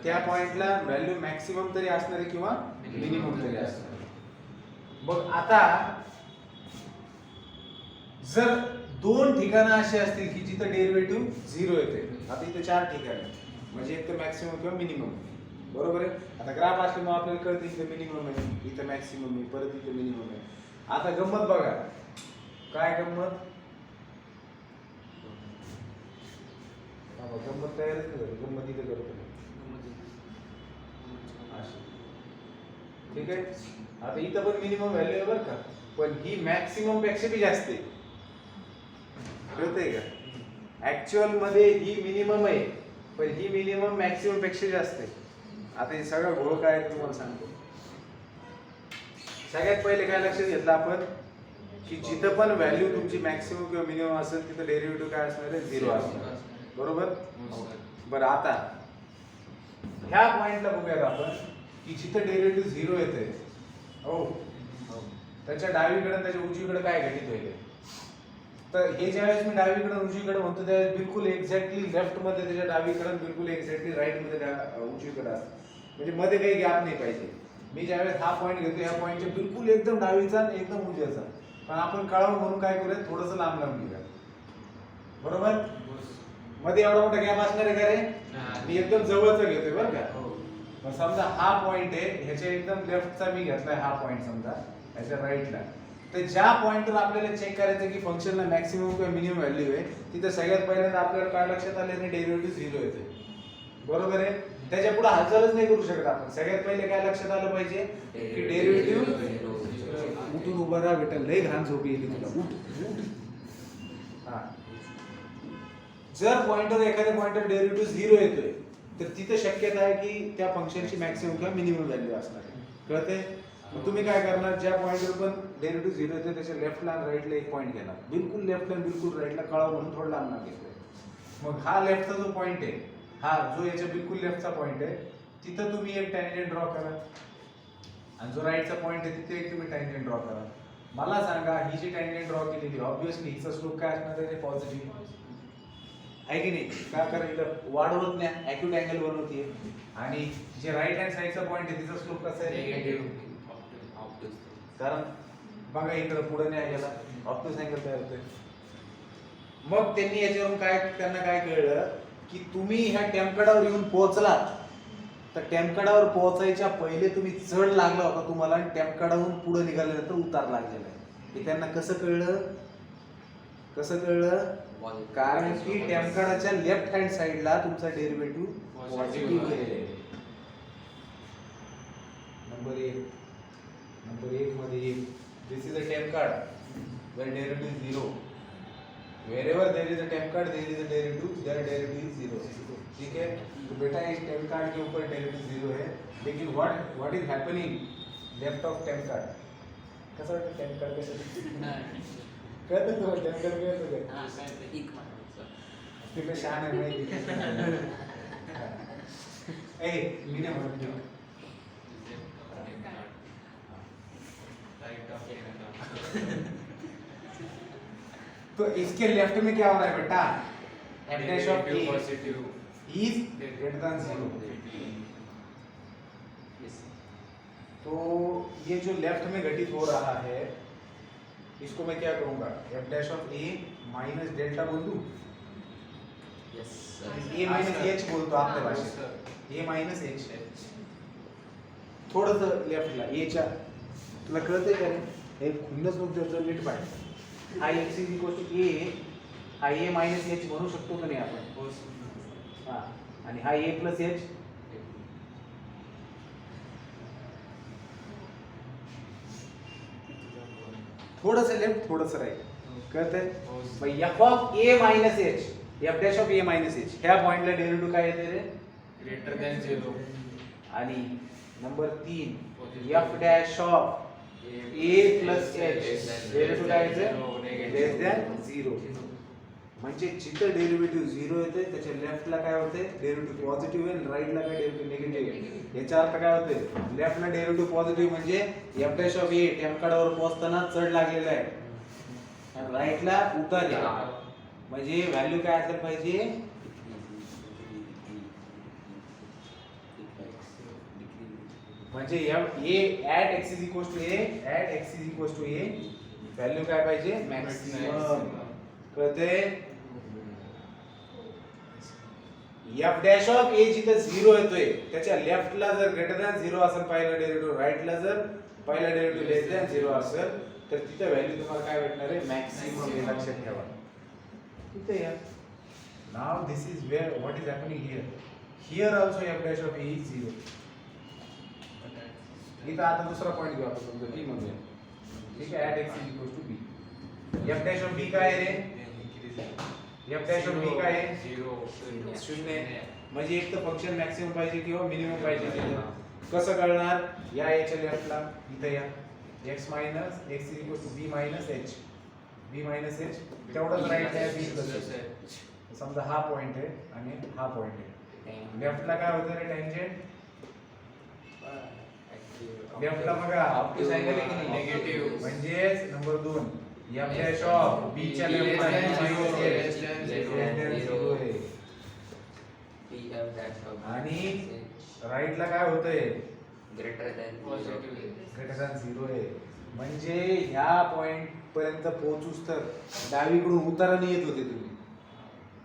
त्या पॉइंटला व्हॅल्यू मॅक्सिमम तरी असणार आहे किंवा मिनिमम तरी असणार आहे. मग आता जर दोन ठिकाणं अशी असतील की जिथं डेरिव्हेटिव्ह 0 येते, आता इथे 4 ठिकाण म्हणजे एक तर मॅक्सिमम किंवा मिनिमम, बरोबर आहे? आता ग्राफ असल्यामुळे आपल्याला कळतं इथे मिनिमम आहे, इथे मॅक्सिमम आहे, परत इथे मिनिमम आहे. आता गंमत बघा, काय गंमत? गंमत तयार झाली, गंमत इथे करतो अशी, ठीक आहे? आता इथं पण मिनिमम व्हॅल्यू आहे बरं का, पण ही मॅक्सिमम पेक्षा बी जास्त आहे, कळतंय का? ऍक्च्युअल मध्ये ही मिनिमम आहे पण ही मिनिमम मॅक्सिमम पेक्षा जास्त आहे. आता हे सगळं घोळ काय आहे तुम्हाला सांगतो. सगळ्यात पहिले काय लक्षात घेतलं आपण की जिथं पण व्हॅल्यू तुमची मॅक्सिमम किंवा मिनिमम असेल तिथं डेरिव्हेटिव्ह काय असणार आहे? 0 असणार, बरोबर? बरं, आता ह्या पॉइंटला बघूयात आपण की जिथं डेरिव्हेटिव्ह 0 येते, हो, त्याच्या डावीकडे आणि त्याच्या उजवीकडे काय घटित होईल? तर हे ज्यावेळेस मी डावीकडे उजवीकडे म्हणतो त्यावेळेस बिलकुल एक्झॅक्टली लेफ्ट मध्ये त्याच्या डावीकडे बिलकुल एक्झॅक्टली राईट मध्ये त्या उजवीकडे असतं, म्हणजे मध्ये काही गॅप नाही पाहिजे. मी ज्यावेळेस हा पॉइंट घेतो ह्या पॉइंटच्या बिलकुल एकदम डावीचा आणि एकदम उजव्याचा, पण आपण कळावं म्हणून काय करूया, थोडंसं लांब लांब घेऊया, बरोबर? मध्ये एवढा मोठा गॅप असणार आहे का रे? मी एकदम जवळचा घेतोय बरं का. मग समजा हा पॉइंट आहे, ह्याच्या एकदम लेफ्टचा मी घेतलाय हा पॉइंट, समजा ह्याच्या राईटला, तर ज्या पॉइंटवर आपल्याला चेक करायचं की फंक्शनला मॅक्सिमम किंवा मिनिमम व्हॅल्यू आहे तिथे सगळ्यात पहिल्यांदा आपल्याला काय लक्षात आलं नाही, डेरिव्हेटिव्ह 0 येते, बरोबर आहे? त्याच्या पुढे हालचालच नाही करू शकत आपण. सगळ्यात पहिले काय लक्षात आलं पाहिजे की डेरिव्हेटिव्ह, उठून उभं राहा बेटा, लय घाण झोप येईल तुला, उठ उठ. हा, जर पॉइंटवर एखाद्या पॉइंटवर डेरिव्हेटिव्ह 0 येतोय तर तिथे शक्यता आहे की त्या फंक्शनची मॅक्सिमम किंवा मिनिमम व्हॅल्यू असणार आहे, कळते? मग तुम्ही काय करणार, ज्या पॉइंटवर पण डेरिव्हेटिव्ह झिरो येते त्याच्या लेफ्टला आणि राईटला एक पॉईंट घेणार, बिलकुल लेफ्टला आणि बिलकुल राईटला कळावं म्हणून थोडं लांब ना घेतोय. मग हा लेफ्टचा जो पॉईंट आहे, हा जो याच्या बिलकुल लेफ्टचा पॉईंट आहे, तिथं तुम्ही एक टँजेंट ड्रॉ करा आणि जो राईटचा पॉईंट आहे तिथे एक तुम्ही टँजेंट ड्रॉ करा. मला सांगा ही जी टँजेंट ड्रॉ केलेली ऑब्विसली हिचा स्लोप काय असणार आहे? पॉझिटिव्ह आहे की नाही? का करायला वाढवत नाही, ॲक्यूट अँगल बनवते. आणि जे राईट हँड साईडचा पॉईंट आहे तिचा स्लोप कसा आहे? निगेटिव्ह. कारण बघा इकडे पुढे नाही गेला, ऑप्टिस अँगल तयार होतोय. मग त्यांनी याच्यावरून त्यांना काय कळलं की तुम्ही ह्या टेम्पकडावर येऊन पोहोचलात तर टेम्पकडावर पोहोचायच्या पहिले तुम्ही चढ लागला होता तुम्हाला आणि टेम्पकडावरून पुढे निघाल्यानंतर उतार लागलेला आहे. हे त्यांना कसं कळलं? कारण की टेम्पकडाच्या लेफ्ट हँड साइडला तुमचा डेरिव्हेटिव्ह पॉझिटिव्ह आहे. नंबर 1 मध्ये दिस इज अ टेम्पकाड where derivative is 0. Wherever there is a टेम्पकाड there is a derivative, their derivative is 0. ठीक है? तो बेटा इस टेम्पकाड के ऊपर डेरिवेटिव 0 है, लेकिन what is happening left of टेम्पकाड? कसं वाटतं टेम्पकाड कसं? कळतं तुला टेम्पकाड काय? तिकडे शहाण आहे माहिती. मी नाही म्हणत. तो इसके लेफ्ट में क्या हो रहा है बेटा? f dash of a is greater than 0. तो ये जो लेफ्ट में घटित हो रहा है इसको मैं क्या करूंगा? f dash of a minus delta बोल दूं? a माइनस h बोलतो आपल्या भाषेत. a minus h. थोडंसं लेफ्टला a च्या तुला कळतंय का रे? हे खुन्नस नको त्याचं नीट पाहिजे. हा x is equal to a, हा a माइनस h म्हणू शकतो का नाही आपण? हा, आणि हा a प्लस h. थोडंसं लेफ्ट थोडंसं राईट. कळतंय? मग f of a minus h, f dash of a minus h ह्या पॉइंटला डेरिव्हेटिव्ह काय येते रे? Greater than 0. आणि number 3 f dash of a plus h derivative काय येते? लेस दॅन 0. म्हणजे जिथं डेरिव्हेटिव्ह 0 येते त्याच्या लेफ्टला काय होते? डेरिव्हेटिव्ह पॉझिटिव्ह आहे, राईटला काय डेरिव्हेटिव्ह निगेटिव्ह आहे. याचा अर्थ काय होते? लेफ्टला डेरिव्हेटिव्ह पॉझिटिव्ह म्हणजे f डॅश ऑफ a टेम्पकाडावर पोहोचताना चढ लागलेला आहे आणि राईटला उतार आहे. म्हणजे व्हॅल्यू काय असेल पाहिजे? म्हणजे a at x is equals to a, at x is equals to a value काय पाहिजे? मॅक्सिमम. कळते? f डॅश ऑफ a जिथे 0 येतोय त्याच्या लेफ्टला जर ग्रेटर दॅन 0 असेल पहिला डेरिव्हेटिव्ह, राईटला जर पहिला डेरिव्हेटिव्ह लेस दॅन 0 असेल तर तिथे व्हॅल्यू तुम्हाला काय भेटणार आहे? मॅक्सिमम. हे लक्षात ठेवा. तिथे या. Now this is where what is happening here. Here also f dash of a is 0. इथं आता दुसरा पॉइंट घेऊ आपण समजा b मध्ये. ठीक आहे? at x is equal to b. f dash of b काय आहे रे? f डॅश ऑफ b काय आहे? 0. म्हणजे एक तर फंक्शन मॅक्सिमम पाहिजे किंवा मिनिमम पाहिजे. कसं कळणार? या याच्या लेफ्टला इथे या x minus x is equal to b minus h. b minus h तेवढंच राईट आहे b प्लस h. समजा हा पॉइंट आहे आणि हा पॉइंट आहे. लेफ्टला काय होतं रे? टँजेंट. लेफ्टला बघा ऑप्टिस अँगल आहे की नाही? निगेटिव्ह. म्हणजे number 2 f dash of b च्या लेफ्टला लेस दॅन 0 आहे. आणि राईटला काय होतंय? ग्रेटर दॅन 0 आहे. म्हणजे ह्या पॉइंट पर्यंत पोहोचूच तर डावीकडून उताराने येत होते तुम्ही.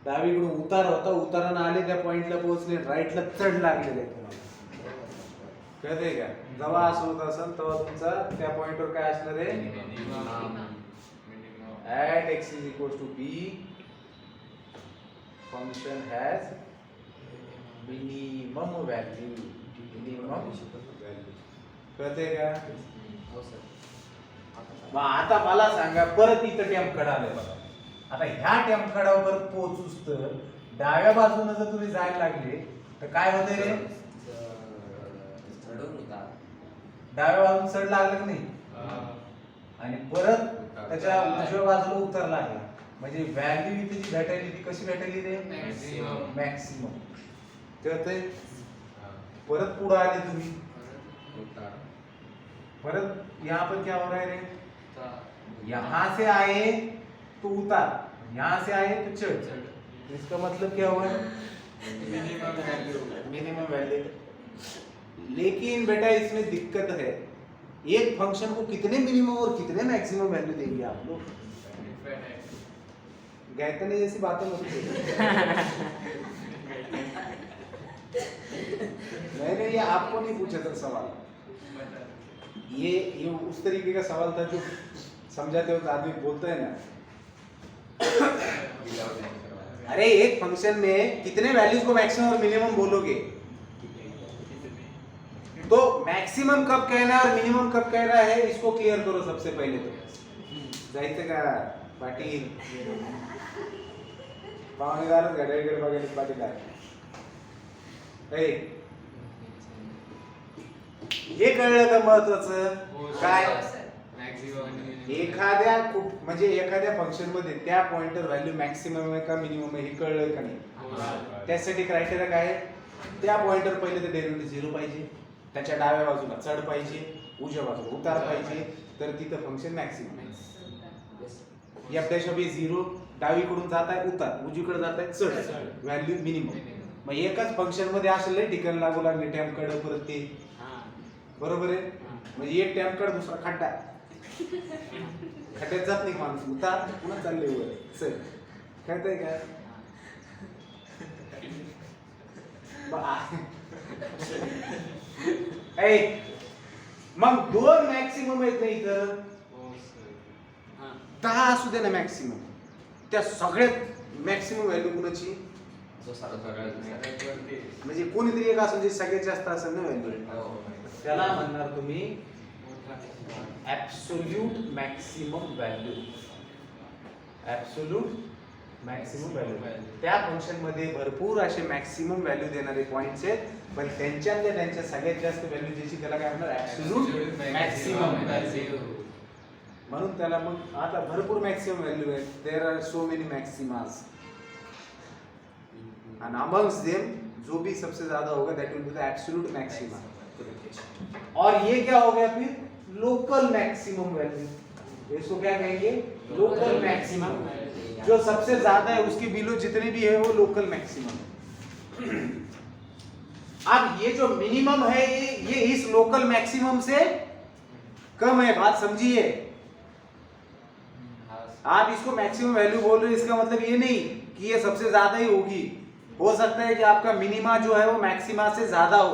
डावीकडून उतार होता, उताराने आले त्या पॉइंटला पोहोचले, राईटला चढ लागलेले तुम्हाला. कळतंय का? जेव्हा असं होत असेल तेव्हा तुमचा त्या पॉइंटवर काय असणार आहे? at x is equals to b function has minimum value. कळतंय का? मग आता मला सांगा परत इथं टेम्पकड आलंय बघा. आता ह्या टेम्पकडावर परत पोहोचूच तर डाव्या बाजूने जर तुम्ही जायला लागले तर काय होतंय रे? डाव्या बाजून चढ लागलं की नाही? आणि परत त्याच्या उजव्या बाजूला उतरला आहे, म्हणजे व्हॅल्यू इथे जी भेटायली ती कशी भेटायली रे? Maximum. मॅक्सिमम. कळतंय? परत पुढे आले तुम्ही, परत यहाँ पर क्या हो रहा है रे? यहाँ से आए तो उतार, यहाँ से आए तो चढ़. इसका मतलब क्या हुआ? Minimum value. लेकिन बेटा इसमें दिक्कत है, एक फंक्शन को कितने मिनिमम और कितने मैक्सिमम वैल्यू देंगे आप लोग? गायतने जैसी बातें मत मैंने ये आपको नहीं पूछा था सवाल, ये उस तरीके का सवाल था जो समझाते वक्त आदमी बोलता है ना, अरे एक फंक्शन में कितने वैल्यूज को मैक्सिमम और मिनिमम बोलोगे, तो मैक्सिमम कब कहना है और मिनिमम कब कहना है इसको क्लियर करो सबसे पहले. तो जायचं का पाटील पाहुणेदारच घड्याळीकडे बघायला पाटील आहे. हे कळलं का महत्वाचं काय? एखाद्या म्हणजे एखाद्या फंक्शन मध्ये त्या पॉइंटर व्हॅल्यू मॅक्सिमम आहे का मिनिमम आहे हे कळलं का नाही? त्यासाठी क्रायटेरिया काय आहे? त्या पॉइंटर पहिले तर डेरिव्हेटिव्ह 0 पाहिजे, त्याच्या डाव्या बाजूला चढ पाहिजे, उजव्या बाजूला उतार पाहिजे, तर तिथं फंक्शन मॅक्सिमम आहे. एफ डॅश ऑफ ए 0, डावीकडून जात आहे उतार, उजवीकडे जात आहे चढ, व्हॅल्यू मिनिमम. मग एकाच फंक्शन मध्ये असं लय ठिकाण लागू लागले टॅम कड परत ते, बरोबर आहे? म्हणजे एक टॅम कड दुसरा खड्डा, खड्ड्यात जात नाही माणूस, उतार पुन्हा चालले वर चल. कळतंय का? मग दोन मॅक्सिमम आहेत नाही तर 10 असू दे ना मॅक्सिमम, त्या सगळ्यात मॅक्सिमम व्हॅल्यू कुणाची? म्हणजे कोणीतरी एक असेल जे सगळ्यात जास्त असेल ना व्हॅल्यू, त्याला म्हणणार तुम्ही absolute maximum value. Absolute maximum value. त्या फंक्शन मध्ये भरपूर असे मॅक्सिमम व्हॅल्यू देणारे पॉइंट्स आहेत, पण त्यांच्यातल्या त्यांच्या सगळ्यात जास्त व्हॅल्यू ज्याची त्याला काय म्हणणार? Absolute maximum value. म्हणून त्याला मग आता भरपूर मॅक्सिमम व्हॅल्यू आहेत. There are so many maximas and amongst them जो भी सबसे ज्यादा होगा that will be the absolute maximum. और ये क्या हो गया फिर? Local maximum value. इसको क्या कहेंगे? Local maximum. जो सबसे ज्यादा है उसके बिलो जितने भी है वो लोकल मैक्सिमम. अब ये जो मिनिमम है ये इस लोकल मैक्सिमम से कम है, बात समझिए. आप इसको मैक्सिमम वैल्यू बोल रहे हैं, इसका मतलब ये नहीं कि ये सबसे ज्यादा ही होगी. हो सकता है कि आपका मिनिमा जो है वो मैक्सिमा से ज्यादा हो,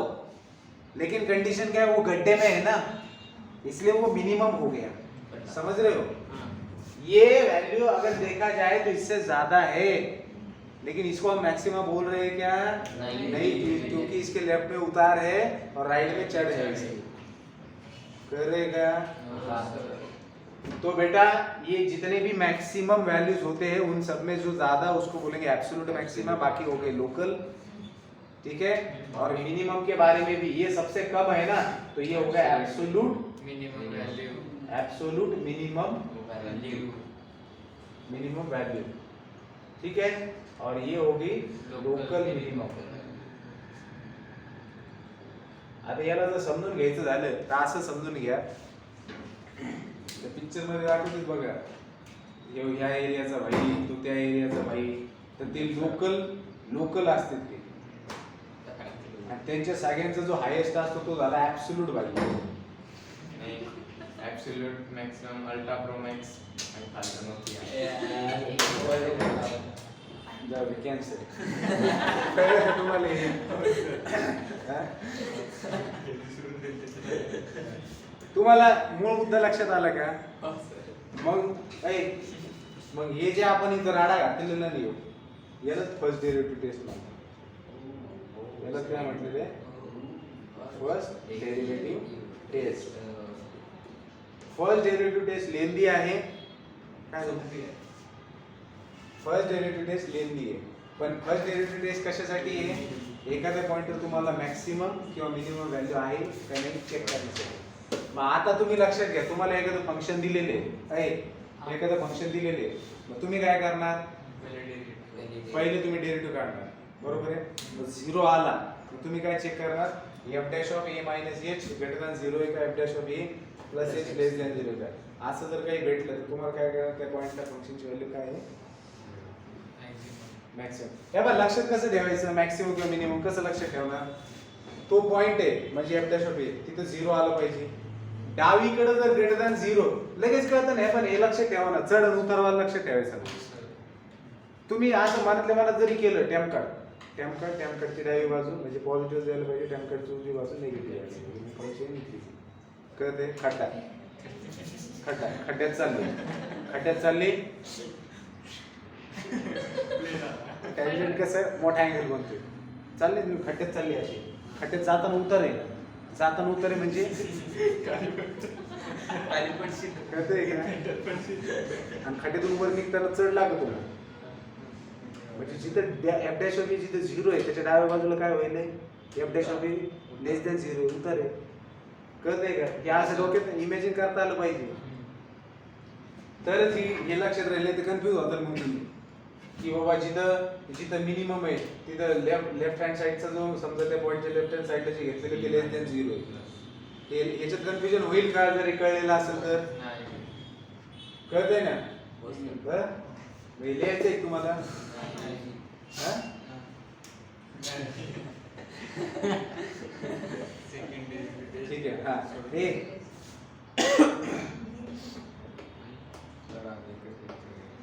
लेकिन कंडीशन क्या है? वो गड्ढे में है ना, इसलिए वो मिनिमम हो गया. समझ रहे हो? ये वैल्यू अगर देखा जाए तो इससे ज्यादा है, लेकिन इसको हम मैक्सिमा बोल रहे हैं क्या? नहीं, क्योंकि इसके लेफ्ट में उतार है और राइट में चढ़ है. करेगा? तो बेटा ये जितने भी मैक्सिमम वैल्यूज होते हैं उन सब में जो ज्यादा उसको बोलेंगे एब्सोल्यूट मैक्सिमा, बाकी हो गए लोकल. ठीक है? और मिनिमम के बारे में भी ये सबसे कम है ना, तो ये हो गया absolute minimum value. Absolute minimum value. ठीक है? और ये होगी लोकल मिनिमम. आता याला जर समजून घ्यायचं झालं तर असं समजून घ्या, पिक्चर मध्ये दाखवतेच बघा, ह्या एरियाचा भाई तो त्या एरियाचा भाई, तर ते लोकल असतात ते, आणि त्यांच्या सगळ्यांचा जो हायेस्ट असतो तो झाला ऍब्सोल्यूट भाई. Absolute maximum, ultra pro max आणि खालचा नोकिया. कॅन्सर. कळलं का तुम्हाला हे? तुम्हाला मूळ मुद्दा लक्षात आला का? मग हे जे आपण इथं राडा घातलेलं नाही हो, यालाच फर्स्ट डेरिव्हेटिव्ह टेस्ट म्हणतात. याला काय म्हटलेलं आहे? First derivative test. First derivative test लेंदी आहे. काय झालं? फर्स्ट डेरिव्हेटिव्ह टेस्ट लेंदी आहे, पण फर्स्ट डेरिव्हेटिव्ह टेस्ट कशासाठी आहे? एखाद्या पॉइंटवर तुम्हाला मॅक्सिमम किंवा मिनिमम व्हॅल्यू आहे का नाही चेक करायचं. मग आता तुम्ही लक्षात घ्या, तुम्हाला एखादं फंक्शन दिलेले आहे, एखादं फंक्शन दिलेले, मग तुम्ही काय करणार, पहिले तुम्ही डेरिव्हेटिव्ह काढणार, बरोबर आहे. मग 0 आला मग तुम्ही काय चेक करणार, f dash of a minus h greater than 0 आहे का, f dash of a plus h less than 0 का. असं जर काही भेटलं तर तुम्हाला काय करायचं, त्या पॉइंटला फंक्शनची व्हॅल्यू काय आहे, मॅक्सिमम. हे बघा लक्षात कसं ठेवायचं, मॅक्सिमम किंवा मिनिमम कसं लक्षात ठेवणार, तो पॉइंट आहे म्हणजे f dash of a, तिथं 0 आलं पाहिजे. डावीकडे जर ग्रेटर दॅन 0 लगेच कळतं नाही, पण हे लक्षात ठेवा ना, चढ आणि उतारवाला लक्षात ठेवायचं. तुम्ही असं मनातल्या मनात जरी केलं, टॅम्प कार्डची डावी बाजू म्हणजे पॉझिटिव्ह जायला पाहिजे, टॅम्प कार्डची उजवी बाजू निगेटिव्ह यायला पाहिजे. कळते, खड्ड्यात चालली टॅन्जंट कसं मोठा अँगल बनतोय, चालले तुम्ही खड्ड्यात चालली, अशी खड्ड्यात जाताना उतार आहे म्हणजे कळतंय का, आणि खड्ड्यातून वर निघताना चढ लागतो ना, म्हणजे जिथं f dash of a जिथं 0 आहे त्याच्या डाव्या बाजूला काय होईल, f dash of a less than 0 उतार आहे. कळतंय का, हे असं डोक्यात इमॅजिन करता आलं पाहिजे, तरच हे लक्षात राहिले. तर कन्फ्यूज होतात मग तुम्ही की बाबा जिथं मिनिमम आहे तिथं लेफ्ट हँड साईडचा जो समजा त्या पॉईंटच्या लेफ्ट हँड साईडला जे घेतलेलं ते लेस दॅन 0 आहे. याच्यात कन्फ्युजन होईल का जर कळलेलं असेल तर, कळतंय ना, बरं लिहायचंय तुम्हाला, ठीक आहे. हा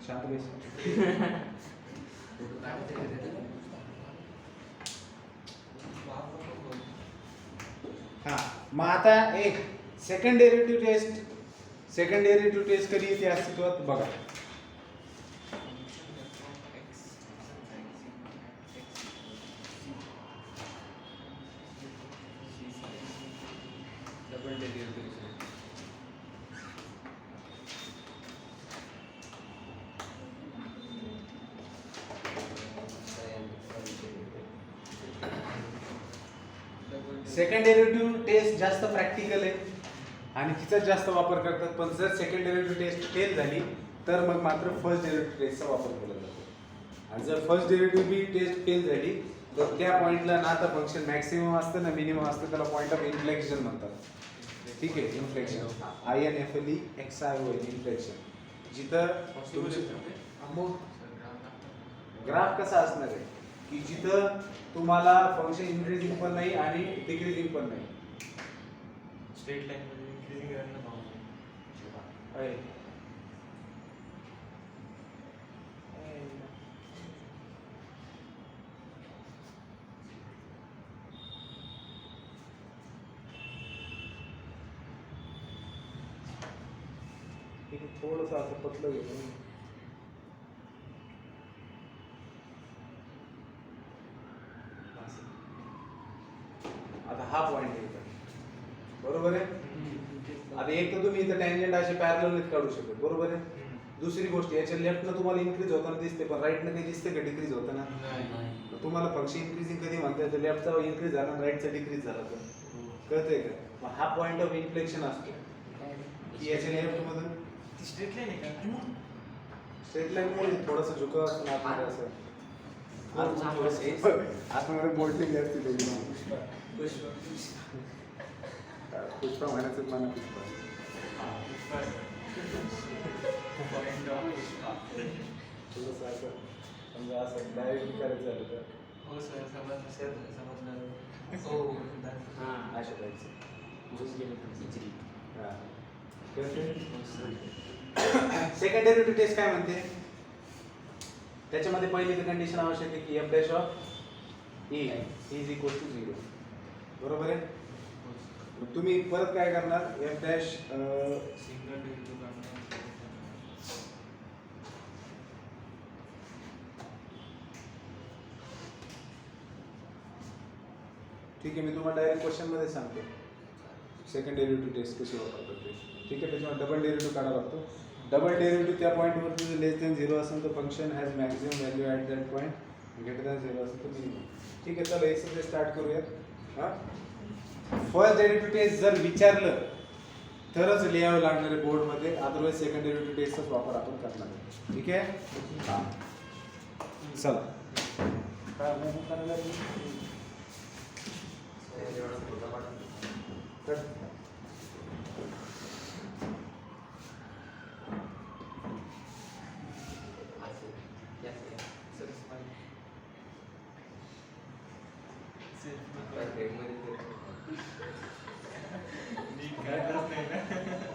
शांत बस. हा मग आता एक सेकंड डेरिव्हेटिव्ह टेस्ट कधी येते अस्तित्वात बघा. सेकंड डेरिव्हेटिव्ह टेस्ट जास्त प्रॅक्टिकल आहे आणि तिचा जास्त वापर करतात, पण जर सेकंड डेरिव्हेटिव्ह टेस्ट फेल झाली तर मग मात्र फर्स्ट डेरिव्हेटिव्ह टेस्टचा वापर केला जातो. आणि जर फर्स्ट डेरिव्हेटिव्ह बी टेस्ट फेल झाली तर त्या पॉईंटला ना तर फंक्शन मॅक्सिमम असतं ना मिनिमम असतं, त्याला पॉईंट ऑफ इन्फ्लेक्शन म्हणतात. ठीक आहे, इन्फ्लेक्शन INFLEXION इन्फ्लेक्शन. जिथं ग्राफ कसा असणार आहे की जिथं तुम्हाला फंक्शन इन्क्रीजिंग पण नाही आणि डिक्रीजिंग पण नाही, स्ट्रेट लाईन मध्ये इन्क्रीजिंग करायला आहे. थोडंसं असं पतलं घेऊन आता हा पॉइंट आहे इथं, बरोबर आहे. आता एक तर तुम्ही इथं टँजंट अशी पॅरलल काढू शकत, बरोबर आहे. दुसरी गोष्ट याच्या लेफ्टनं तुम्हाला इन्क्रीज होताना दिसते, पण राईटनं काही दिसते का डिक्रीज होताना, तुम्हाला फंक्शन इन्क्रीजिंग कधी म्हणता येतं, लेफ्टचा इन्क्रीज झाला राईटचा डिक्रीज झाला तर कळतंय का. मग हा पॉइंट ऑफ इन्फ्लेक्शन असतो की याच्या लेफ्ट मधून स्ट्रेट लाईन आहे का, स्ट्रेट लाईन मध्ये थोडंसं झुकाव असतो ना आपल्याला, असं आतमध्ये मोडलेली असते त्याची. पुष्पा म्हणायचं मला पुष्पा थोडंसं असं समजा असं डायरेक्ट करायचं झालं तर हो सर समजलं हो अशा टाईपचं. सेकंड डेरिव्हेटिव्ह टेस्ट काय म्हणते, त्याच्यामध्ये पहिली कंडिशन आवश्यक आहे की f dash of a is equal to 0, बरोबर आहे. मग तुम्ही परत काय करणार, f dash सिंगल डेरिव्हेटिव्ह काढणार. ठीक आहे, मी तुम्हाला डायरेक्ट क्वेश्चन मध्ये सांगतो सेकंड डेरिव्हेटिव्ह टेस्ट कशी वापरतात ते. ठीक आहे, त्याच्यामध्ये डबल डेरिव्हेटिव्ह काढावा लागतो. डबल डेरिव्हेटिव्ह त्या पॉईंटवरती जर लेस दॅन 0 असेल तर function has maximum value at that point, greater than 0 असेल तर मिनिमम. ठीक आहे, चला एक्सरसाइज स्टार्ट करूयात. हां, फर्स्ट डेरिव्हेटिव्ह टेस्ट जर विचारलं तरच लिहावं लागणार आहे बोर्डमध्ये, अदरवाईज सेकंड डेरिव्हेटिव्ह टेस्टचाच वापर आपण करणार आहे. ठीक आहे. हां चला काय होमवर्क करायला तुम्ही? कर.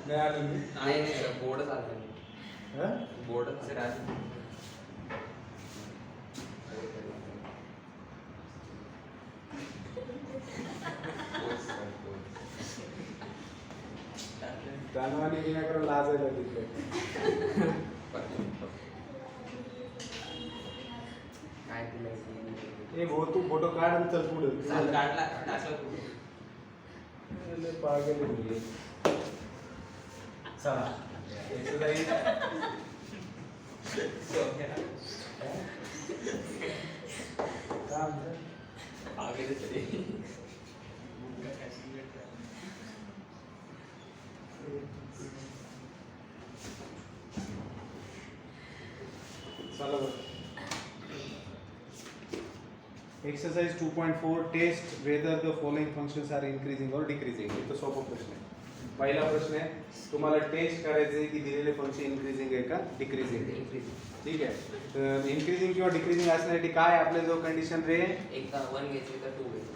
नाही आलं मी. बोर्ड चाललं हं? बोर्ड दानवाने विनाकडे लाजायला तिकडे. काय दिलं ए भाऊ तू फोटो काढ आणि चल पुढे. काढला टाकला लय पागल आहे मुली. चला एक्सरसाइज काम है. आगे चले चला बरं. Exercise 2.4 test whether the following functions are increasing और डिक्रीजिंग. हे तर सोपा प्रश्न आहे. पहिला प्रश्न आहे तुम्हाला टेस्ट करायचं आहे की दिलेले फंक्शन इन्क्रीजिंग आहे का डिक्रीजिंग आहे. ठीक आहे. तर इन्क्रीजिंग किंवा डिक्रीजिंग असण्यासाठी काय आपल्या जो कंडिशन रे एकदा 1 घ्यायचे तर 2 घ्यायचे.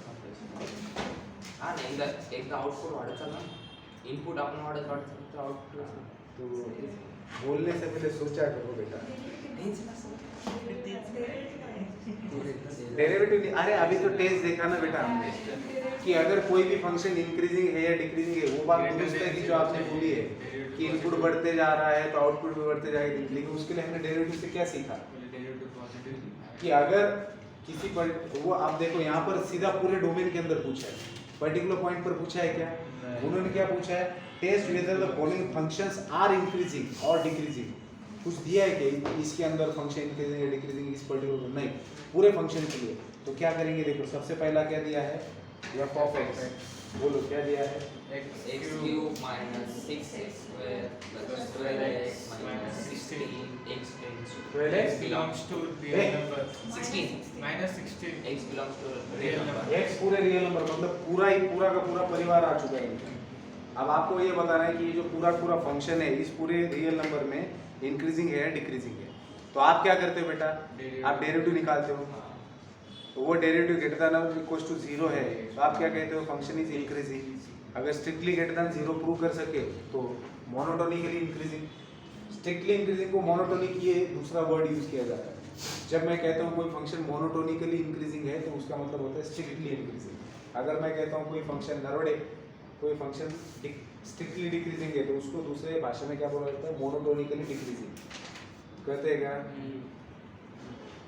हा नाही एकदा आउटपुट वाढत चालला इनपुट आपण वाढत तर आउटपुट तो बोलने से पहले सोचा करो बेटा. डेरिवेटिव अरे अभी तो टेस्ट देखा ना बेटा हमने कि अगर कोई भी फंक्शन इंक्रीजिंग है या डिक्रीजिंग है वो बात दुरुस्त है कि जो आपने बोली है कि इनपुट बढ़ते जा रहा है तो आउटपुट भी बढ़ते जाएगा. लेकिन उसके लिए हमने डेरिवेटिव से क्या सीखा कि अगर किसी पर वो आप देखो यहाँ पर सीधा पूरे डोमेन के अंदर पूछा है, पर्टिकुलर पॉइंट पर पूछा है क्या. उन्होंने क्या पूछा है test whether the following functions are increasing और डिक्रीजिंग. कुछ दिया है कि इसके अंदर फंक्शन इंक्रीजिंग या डिक्रीजिंग इस पर्टिकुलर नहीं पूरे फंक्शन के लिए. तो क्या करेंगे देखो सबसे पहला क्या दिया है एफ ऑफ एक्स. बोलो क्या दिया है x cube minus 6x square plus 12x minus 16x tends to 12x belongs to real number. 16 Minus 16. x belongs to Real real number. number. X पूरे रियल नंबर मतलब पूरा ही पूरा का पूरा परिवार आ चुका है इनका. अब आपको ये बताना है कि ये जो पूरा पूरा फंक्शन है इस पूरे रियल नंबर में इंक्रीजिंग है या डिक्रीजिंग है. तो आप क्या करते हो बेटा आप डेरिवेटिव निकालते हो. तो वो डेरिवेटिव ग्रेटर देन और इक्वल टू 0 है तो आप क्या कहते हो फंक्शन इज इंक्रीजिंग. अगर स्ट्रिक्टली ग्रेटर देन 0 प्रूव कर सके तो मोनोटोनिकली इंक्रीजिंग. स्ट्रिक्टली इंक्रीजिंग को मोनोटोनिक ये दूसरा वर्ड यूज किया जाता है. जब मैं कहता हूँ कोई फंक्शन मोनोटोनिकली इंक्रीजिंग है तो उसका मतलब होता है स्ट्रिक्टली इंक्रीजिंग. अगर मैं कहता हूँ कोई फंक्शन नरोडे कोई फंक्शन स्ट्रिक्टली डिक्रीजिंग है तो उसको दूसरे भाषा में क्या बोला जाता है मोनोटोनिकली डिक्रीजिंग. कहते हैं क्या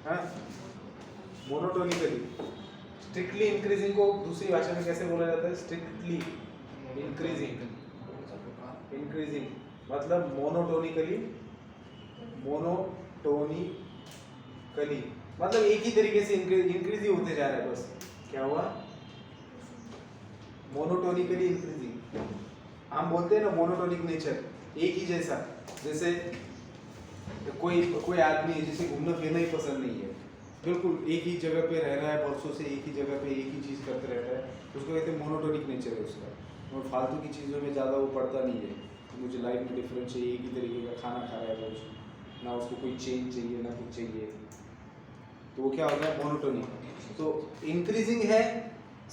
हाँ मोनोटोनिकली. स्ट्रिक्टली इंक्रीजिंग को दूसरी भाषा में कैसे बोला जाता है स्ट्रिक्टली इंक्रीजिंग. इंक्रीजिंग मतलब मोनोटोनिकली मतलब एक ही तरीके से इंक्रीज ही होते जा रहा है. बस क्या हुआ मोनोटोनिकली इंक्रीजिंग. हम बोलते हैं ना मोनोटोनिक नेचर एक ही जैसा. जैसे कोई आदमी है जिसे घूमना फिरना ही पसंद नहीं है बिल्कुल एक ही जगह पे रह रहा है वर्षों से एक ही जगह पे एक ही चीज़ करते रहता है उसको कहते हैं मोनोटोनिक नेचर है उसका. और फालतू की चीज़ों में ज़्यादा वो पड़ता नहीं है. मुझे लाइफ में डिफरेंस चाहिए एक ही तरीके का खाना खा रहा है रोज ना उसको कोई चेंज चाहिए ना कुछ चाहिए तो वो क्या होगा मोनोटोनिक. तो इंक्रीजिंग है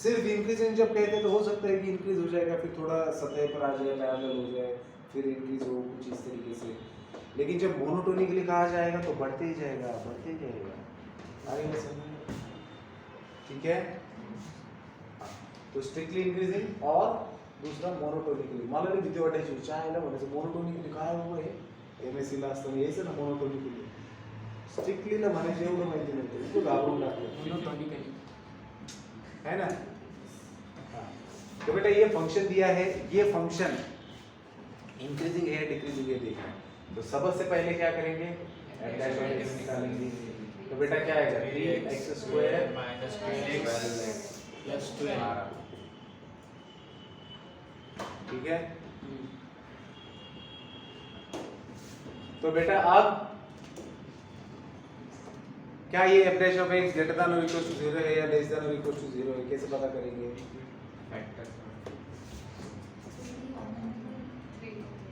सिर्फ इंक्रीजिंग जब कहते हैं तो हो सकता है कि इंक्रीज हो जाएगा फिर थोड़ा सतह पर आ जाए पैरेलल हो जाए फिर इंक्रीज हो कुछ इस तरीके से. लेकिन जब मोनोटोनिकली कहा जाएगा तो बढ़ते ही जाएगा बढ़ते ही जाएगा. आगे समझ ठीक है. तो स्ट्रिक्टली इंक्रीजिंग और दूसरा मोनोटोनिकली. मला नाही भीती वाटायची चायला म्हणायचं मोनोटोनिकली काय हो हे MSc ला असताना यायचं ना मोनोटोनिकली. स्ट्रिक्टली ना म्हणायचं एवढं माहिती नव्हतं इतकं घाबरून टाकलं Monotonically. है ना. हाँ. तो बेटा ये फंक्शन दिया है ये फंक्शन इंक्रीजिंग है डिक्रीजिंग है देखना है. तो सबसे पहले क्या करेंगे f dash of x निकालेंगे. तो बेटा क्या आएगा 3x square minus 12x plus 12. ठीक है. तो बेटा अब क्या ये f dash of x greater than or equal to 0 है या less than or equal to 0 है, कैसे पता करेंगे? फैक्टर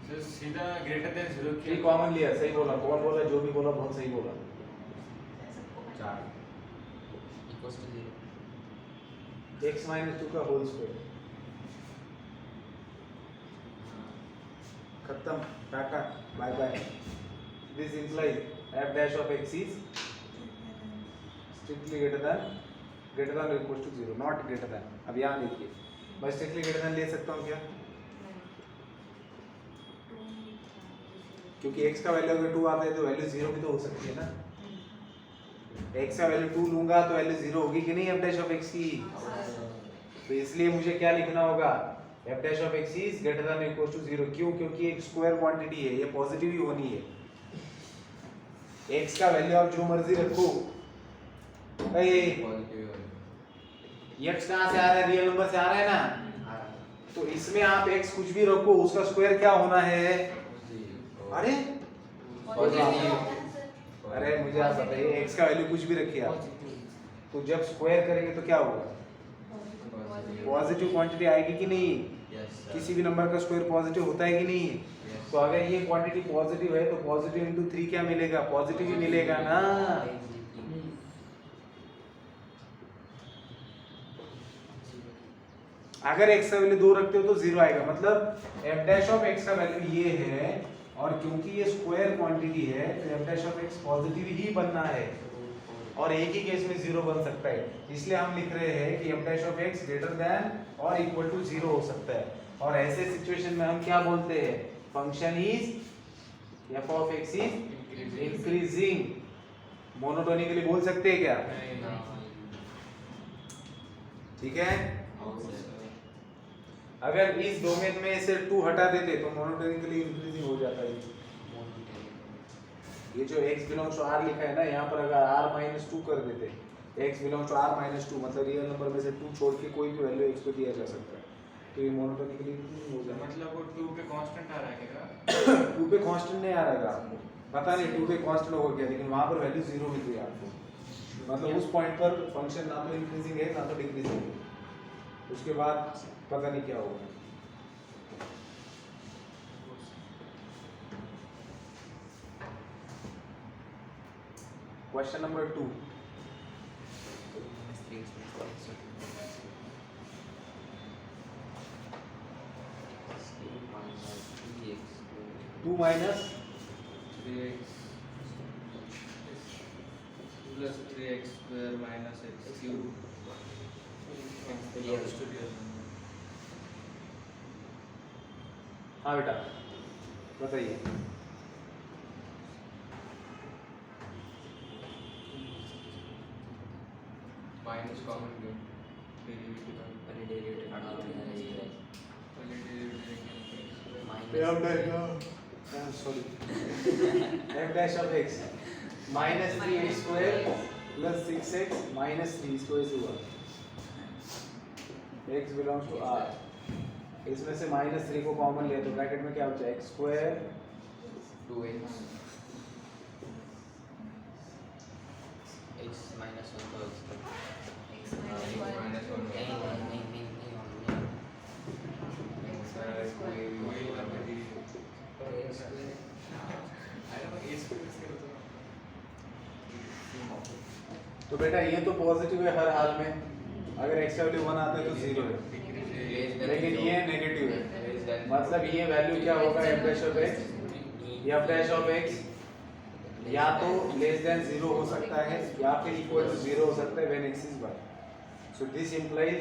So सीधा greater than 0 थ्री कॉमन लिया, सही बोला, कौन बोला, जो भी बोला बहुत सही बोला। 4 इक्वल्स टू 0 x minus 2 का होल स्क्वायर, खत्म, Tata, bye bye. This implies f dash of x is strictly greater than or equal to 0, not greater than। अब यहाँ देखिए, मैं strictly greater than ले सकता हूँ क्या? क्योंकि x का वैल्यू अगर 2 आता है तो वैल्यू 0 भी तो हो सकती है ना। x का वैल्यू 2 लूंगा तो वैल्यू 0 होगी कि नहीं f dash of x की? तो इसलिए मुझे क्या लिखना होगा? f dash of x is greater than or equal to 0। क्यों? क्योंकि एक स्क्वायर क्वांटिटी है, ये पॉजिटिव ही होनी है। x का वैल्यू आप जो मर्जी रखो, x कहाँ से आ रहा है? रियल नंबर से आ रहा है ना। तो इसमें आप x कुछ भी रखो, उसका स्क्वायर क्या होना है? अरे अरे मुझे आप बताइए, x का वैल्यू कुछ भी रखिए आप, तो जब स्क्वायर करेंगे तो क्या होगा? पॉजिटिव क्वांटिटी आएगी कि नहीं? किसी भी नंबर का स्क्वायर पॉजिटिव होता है कि नहीं? तो अगर ये क्वांटिटी पॉजिटिव है तो पॉजिटिव इंटू 3 क्या मिलेगा? पॉजिटिव ही मिलेगा ना। अगर x का वैल्यू 2 रखते हो तो 0 आएगा, मतलब f dash of x का वैल्यू ये है, और क्योंकि ये स्क्वायर क्वांटिटी है तो f dash of x positive ही बनना है, और एक ही केस में 0 बन सकता है। इसलिए हम लिख रहे हैं कि f dash of x greater than और इक्वल टू 0 हो सकता है, और ऐसे सिचुएशन में हम क्या बोलते हैं? Function is f of x is increasing. Monotonically बोल सकते हैं क्या? ठीक है। अगर इस डोमेन में से 2 हटा देते तो मोनोटोनिकली इंक्रीजिंग हो जाता है। ये जो x बिलोंग्स टू r लिखा है ना, यहाँ पर अगर r - 2 कर देते, x बिलोंग्स टू r - 2 मतलब रियल नंबर में से 2 छोड़ के कोई भी वैल्यू x को दिया जा सकता है, तो ये मोनोटोनिकली इंक्रीजिंग हो जाएगा। मतलब वो 2 पे कांस्टेंट आ रहा है क्या? 2 पे कांस्टेंट नहीं आ रहा है आपको, पता नहीं 2 पे कांस्टेंट होगा क्या, लेकिन वहां पर वैल्यू 0 मिल रही है आपको। मतलब उस पॉइंट पर फंक्शन ना तो इंक्रीजिंग है ना तो डिक्रीजिंग है, उसके बाद पता नहीं क्या होगा। Question number 2, two minus 3x plus 3x square minus x cube belongs to real number. हाँ बेटा बताइए। Minus common game. Derivative of पहले डेरिवेटिव हटा दो यार ये पहले derivative minus sorry f dash of x minus 3x square plus 6x minus 3 इसको ऐसे हुआ, x belongs to r, इसमें से -3 को कॉमन लिया तो ब्रैकेट में क्या बचा? x square 2x x minus 1 का x minus 1 minus 1 नहीं नहीं नहीं नहीं नहीं वही वाला derivative. x square तो बेटा ये तो पॉजिटिव है हर हाल में, अगर x का वैल्यू 1 आता है तो 0 है, लेकिन ये नेगेटिव है, मतलब ये वैल्यू क्या होगा? f dash of x, f dash of x या तो लेस देन 0 हो सकता है या फिर इक्वल टू 0 हो सकता है when x is 1। So this implies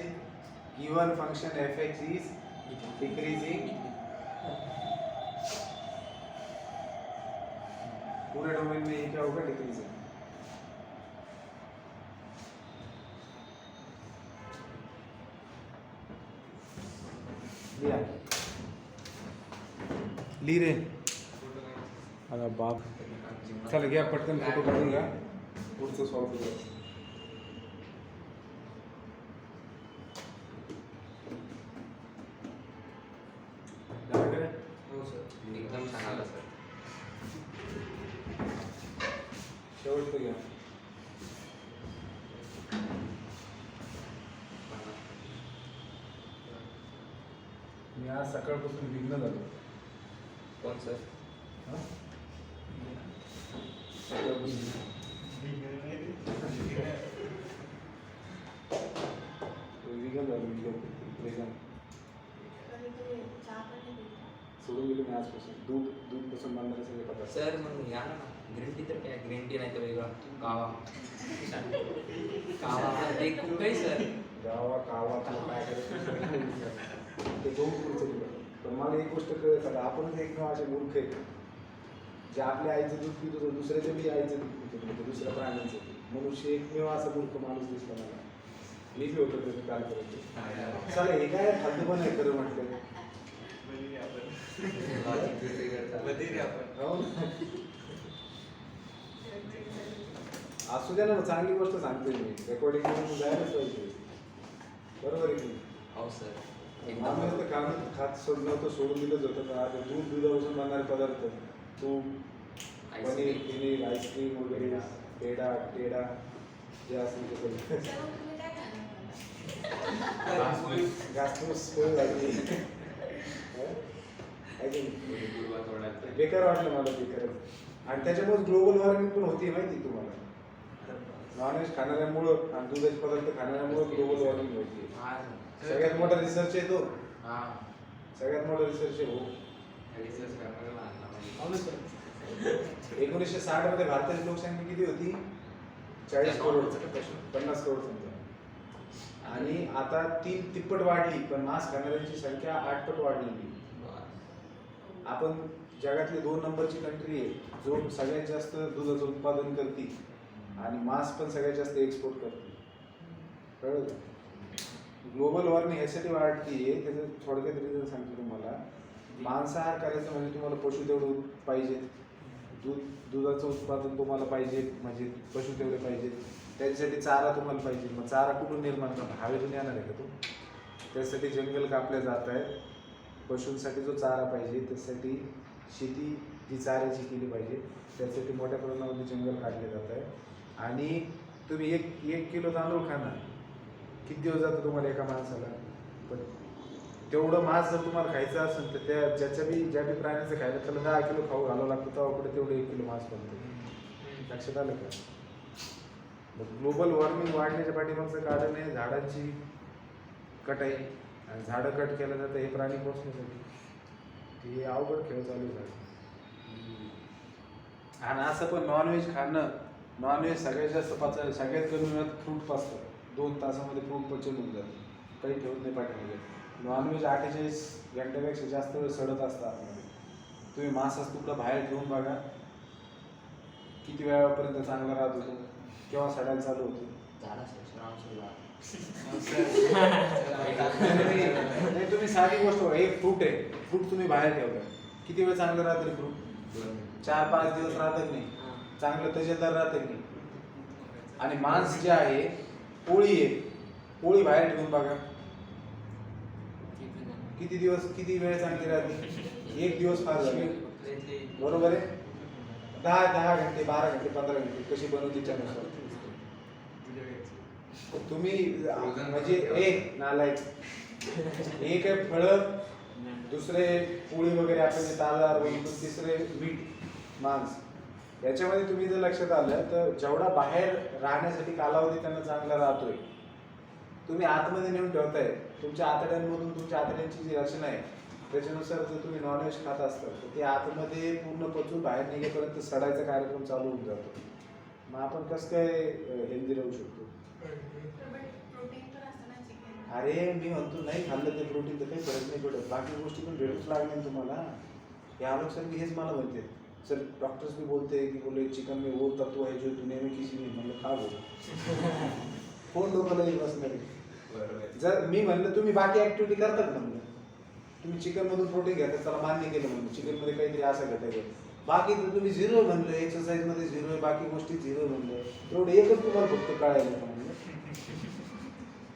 given function f(x) is decreasing, पूरे डोमेन में ये क्या होगा? डिक्रीजिंग। लिया ली रे, अरे बाप, चल गया पटकन फोटो करूंगा और से सॉल्व हो जाएगा। हो सर. एकदम छान आलं सर मी आज सकाळपासून विघ्न झालो. कोण सर? हा? सकाळपासून. विघ्न झालो मी लोक सोडून गेलो मी आजपासून. दूध पासून बनणारे सगळे पदार्थ. सर मग या ना ग्रीन टी तर काय ग्रीन टी नाही तर वेगळं कावा कावा ते खूप काही सर कावा तुला काय करायचं ते दोन पुढचं दिलं. पण मला एक गोष्ट कळत आता आपणच एक असे मूर्ख आहेत जे आपल्या आईचं दूध पित होतं दुसऱ्याच्या बी आईचं दूध पित होतं दुसऱ्या प्राण्यांचं. मनुष्य एकमेव असा मूर्ख माणूस दिसला मला. मी बी होतो त्याचं काय करायचं चला हे काय खाद्य पण आहे खरं म्हटलं. हो ना. असू द्या ना चांगली गोष्ट सांगतोय मी. रेकॉर्डिंग करून जायलाच पाहिजे. बरोबर आहे की हो सर आम्ही तर काम खात सोडलं होतं सोडून दिलंच होतं का आता दुधापासून बनणारे पदार्थ तूप पनीर पनीर आईस्क्रीम वगैरे पेढा टेढा जे असेल ते सगळं घासपूस पोळी भाजी बेकार वाटलं मला बेकार. आणि त्याच्यामुळे ग्लोबल वॉर्मिंग पण होती माहिती तुम्हाला. नॉनव्हेज खाणाऱ्यामुळं आणि दुधाचे पदार्थ खाणाऱ्यामुळं ग्लोबल वॉर्मिंग होती. सगळ्यात मोठा रिसर्च आहे तो. सगळ्यात मोठा रिसर्च आहे हो. 1960 मध्ये भारताची लोकसंख्या किती होती? 40 करोड 50 करोड समजा. आणि आता 3 तिप्पट वाढली पण मांस खाणाऱ्यांची संख्या 8 पट वाढलेली. आपण जगातली 2 नंबरची कंट्री आहे जो सगळ्यात जास्त दुधाचं उत्पादन करते आणि मांस पण सगळ्यात जास्त एक्सपोर्ट करते. कळलं? ग्लोबल वॉर्मिंग ह्यासाठी वाढतीये त्याचं थोडक्यात रिझन सांगतो तुम्हाला. मांसाहार करायचं म्हणजे तुम्हाला पशु तेवढं पाहिजेत. दुधाचं उत्पादन तुम्हाला पाहिजे म्हणजे पशु तेवढे पाहिजेत. त्याच्यासाठी चारा तुम्हाला पाहिजे. मग चारा कुठून निर्माण करणार? हवेतून येणार आहे का तो? त्यासाठी जंगल कापले जात आहेत. पशूंसाठी जो चारा पाहिजे त्यासाठी शेती जी चाऱ्याची केली पाहिजे त्यासाठी मोठ्या प्रमाणामध्ये जंगल काढले जात आहे. आणि तुम्ही एक किलो तांदूळ खाणार किती दिवस जातं तुम्हाला एका माणसाला. पण तेवढं मांस जर तुम्हाला खायचं असेल तर त्या ज्या बी प्राण्याचं खायला त्याला 10 किलो खाऊ घालावं लागतं तेव्हा कुठे तेवढं 1 किलो मांस बनतं. लक्षात आलं का? ग्लोबल वॉर्मिंग वाढण्याच्या पाठीमागचं कारण आहे झाडांची कटाई. आणि झाडं कट केलं जातं हे प्राणी पोचण्यासाठी. हे अवघड खेळ चालू झाले. आणि असं पण नॉनव्हेज खाणं नॉनव्हेज सगळ्यात जास्त पचायला सगळ्यात कमी वेळात फ्रूट पाचतात. 2 तासामध्ये फ्रूट पचन होऊन जातं. काही ठेवत नाही पाठीमध्ये. नॉनव्हेज 48 घंट्यापेक्षा जास्त वेळ सडत असतं आतमध्ये. तुम्ही मांसाचा तुकडा बाहेर ठेवून बघा किती वेळापर्यंत चांगला राहत होतो केव्हा सडायला चालू होतो. नाही तुम्ही साधी गोष्ट एक फ्रूट आहे. फ्रूट तुम्ही बाहेर ठेवता किती वेळ चांगलं राहतं फ्रूट? 4-5 दिवस राहत नाही. चांगलं तजेदार राहतं नाही. आणि मांस जे आहे पोळी आहे पोळी बाहेर ठेवून बघा किती वेळ चांगली राहते. 1 दिवस फार झाले. बरोबर आहे. 10 घंटे 12 घंटे 15 घंटे कशी बनवली त्यानुसार तुम्ही म्हणजे एक नालायक एक आहे फळं दुसरे पोळी वगैरे आपण ताजार तिसरे मीठ मांस. याच्यामध्ये तुम्ही जर लक्षात आलं तर जेवढा बाहेर राहण्यासाठी कालावधी त्यांना चांगला राहतोय तुम्ही आतमध्ये नेऊन ठेवताय. तुमच्या आतड्यांमधून तुमच्या आतड्यांची जी रचना आहे त्याच्यानुसार जर तुम्ही नॉनव्हेज खात असतात तर ते आतमध्ये पूर्ण पचून बाहेर निघेपर्यंत सडायचा कार्यक्रम चालू होऊन जातो. मग आपण कसं काय हेल्दी राहू शकतो? अरे मी म्हणतो नाही खाल्लं ते प्रोटीन तर काही फरक नाही पडत. बाकी गोष्टी पण भेटूच लागल्या तुम्हाला. हे आलोक सर हेच मला म्हणते सर डॉक्टर्स भी बोलते हैं कि बोले चिकन में वो तत्व है जो दुनिया में किसी नहीं मतलब खा बोल कोण लोकांना एक असणार आहे. जर मी म्हणलं तुम्ही बाकी ऍक्टिव्हिटी करतात म्हणलं तुम्ही चिकन मधून प्रोटीन घेतात त्याला मान्य केलं म्हणलं चिकन मध्ये काहीतरी असं घटक आहे. बाकी तर तुम्ही 0 म्हणलं एक्सरसाइज मध्ये 0 आहे बाकी गोष्टी 0 म्हणलं एवढं एकच तुम्हाला फक्त कळायला म्हणलं.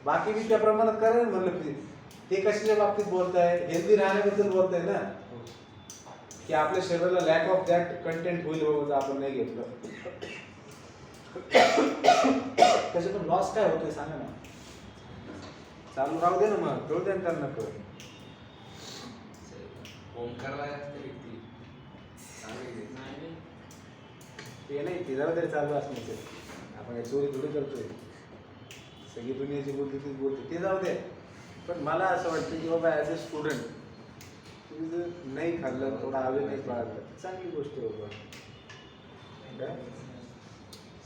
बाकी मी त्या प्रमाणात करायला म्हणलं ते कशाच्या बाबतीत बोलताय हेल्दी राहण्याबद्दल बोलताय ना की आपल्या शरीराला लॅक ऑफ दॅट कंटेंट होईल बाबा आपण नाही घेतलं. त्याच्यातून लॉस काय होतोय सांगा ना. चालू राहू दे ना मग कळू द्या त्यांना कळ. ओमकारला जास्त व्यक्ती सांगितले ते नाही ते जरा तरी चालू असण्याचं आपण काही चोरी थोडी करतोय सगळी दुनियाची बोलते तीच बोलते ते जाऊ दे पण मला असं वाटतं की बाबा ॲज अ स्टुडंट तुम्ही जर नाही खाल्लं थोडा अवेअरनेस बाळगला तर चांगली गोष्ट आहे बाबा काय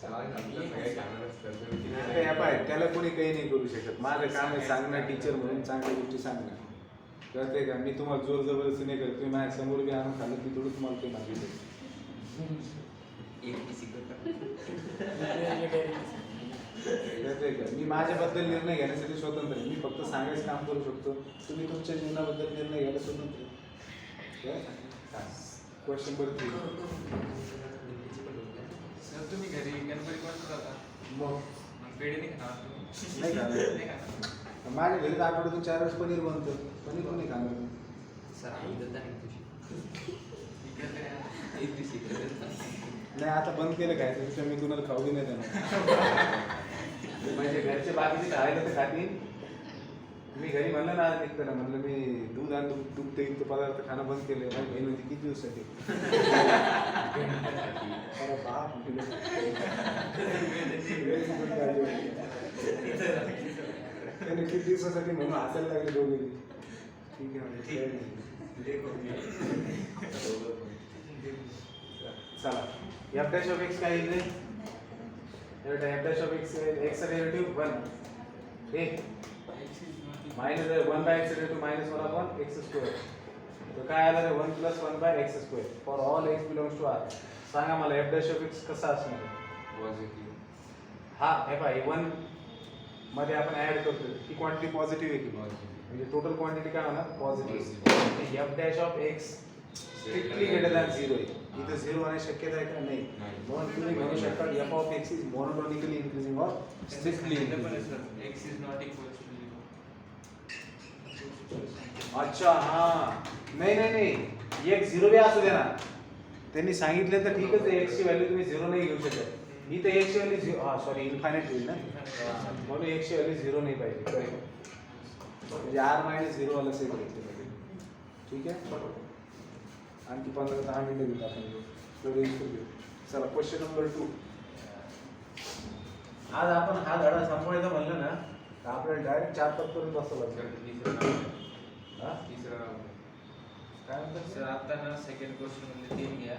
सगळे जाणार असतात आता या पाय त्याला कोणी काही नाही करू शकत माझं काम आहे सांगणं टीचर म्हणून चांगल्या गोष्टी सांगणं कळतंय का मी तुम्हाला जोर जबरदस्ती नाही करत तुम्ही माझ्या समोर बी आणून खाल्लं की थोडं तुम्हाला काही मागितलं कळतंय का मी माझ्याबद्दल निर्णय घेण्यासाठी स्वतंत्र आहे मी फक्त सांगायचं काम करू शकतो तुम्ही तुमच्या जीवनाबद्दल निर्णय घ्यायला स्वतंत्र क्वेश्चन नंबर 3 सर तुम्ही घरी गणपती कोण करता मग मग पेढे नाही खाणार तुम्ही नाही खाणार. नाही खाणार माझ्या घरी तर आठवड्यातून 4 वेळेस पनीर बनतं पनीर कोणी खाणार सर आई देता नाही तुझी इकडे तरी आहे. एक दिवशी नाही आता बंद केलं काय तर मी कुणाला खाऊ बी नाही देणार म्हणजे घरचे बाकीचे खायला तर खातील मी घरी म्हणलं ना निघताना म्हणलं मी दूध आणि दुग्ध युक्त पदार्थ खाणं बंद केलं माझी बहीण होती किती दिवसासाठी अरे बाप त्याने किती दिवसासाठी म्हणून हसायला लागले दोघे ठीक आहे चला एफ डॅश ऑफ एक्स काय येईल f dash of x x derivative 1 a minus 1 by x derivative minus 1 upon x square तर काय आलं रे 1 plus 1 by x square for all x belongs to R सांगा मला एफ डॅश ऑफ एक्स कसा असणार पॉझिटिव्ह हा हे पाय 1 मध्ये आपण ऍड करतो ही क्वांटिटी पॉझिटिव्ह आहे की म्हणजे टोटल क्वांटिटी काय होणार positive F dash of x strictly greater than 0 आहे इथं 0 होण्याची शक्यता आहे का नाही म्हणून तुम्ही म्हणू शकता F of X is monotonically increasing और strictly sir X is not equal to अच्छा हा नाही नाही नाही एक 0 बी असू दे ना त्यांनी सांगितलं तर ठीकच आहे एक्स ची व्हॅल्यू तुम्ही 0 नाही घेऊ शकत इथं एक्स ची व्हॅल्यू हा सॉरी इन्फायनाइट होईल ना म्हणून एक्स ची व्हॅल्यू 0 नाही पाहिजे करेक्ट म्हणजे r मायनस 0 वाला सेट घेतलं ठीक आहे आणखी 15-10 मिनिटं घेऊ आपण थोडं घेऊ चला क्वेश्चन नंबर 2 आज आपण हा धडा संपवायचा म्हणलं ना तर आपल्याला डायरेक्ट 4 तास पर्यंत बसावं लागतं हा? तिसरा राऊंड काय म्हणतात सर आता ना सेकंड क्वेश्चन मध्ये 3 घ्या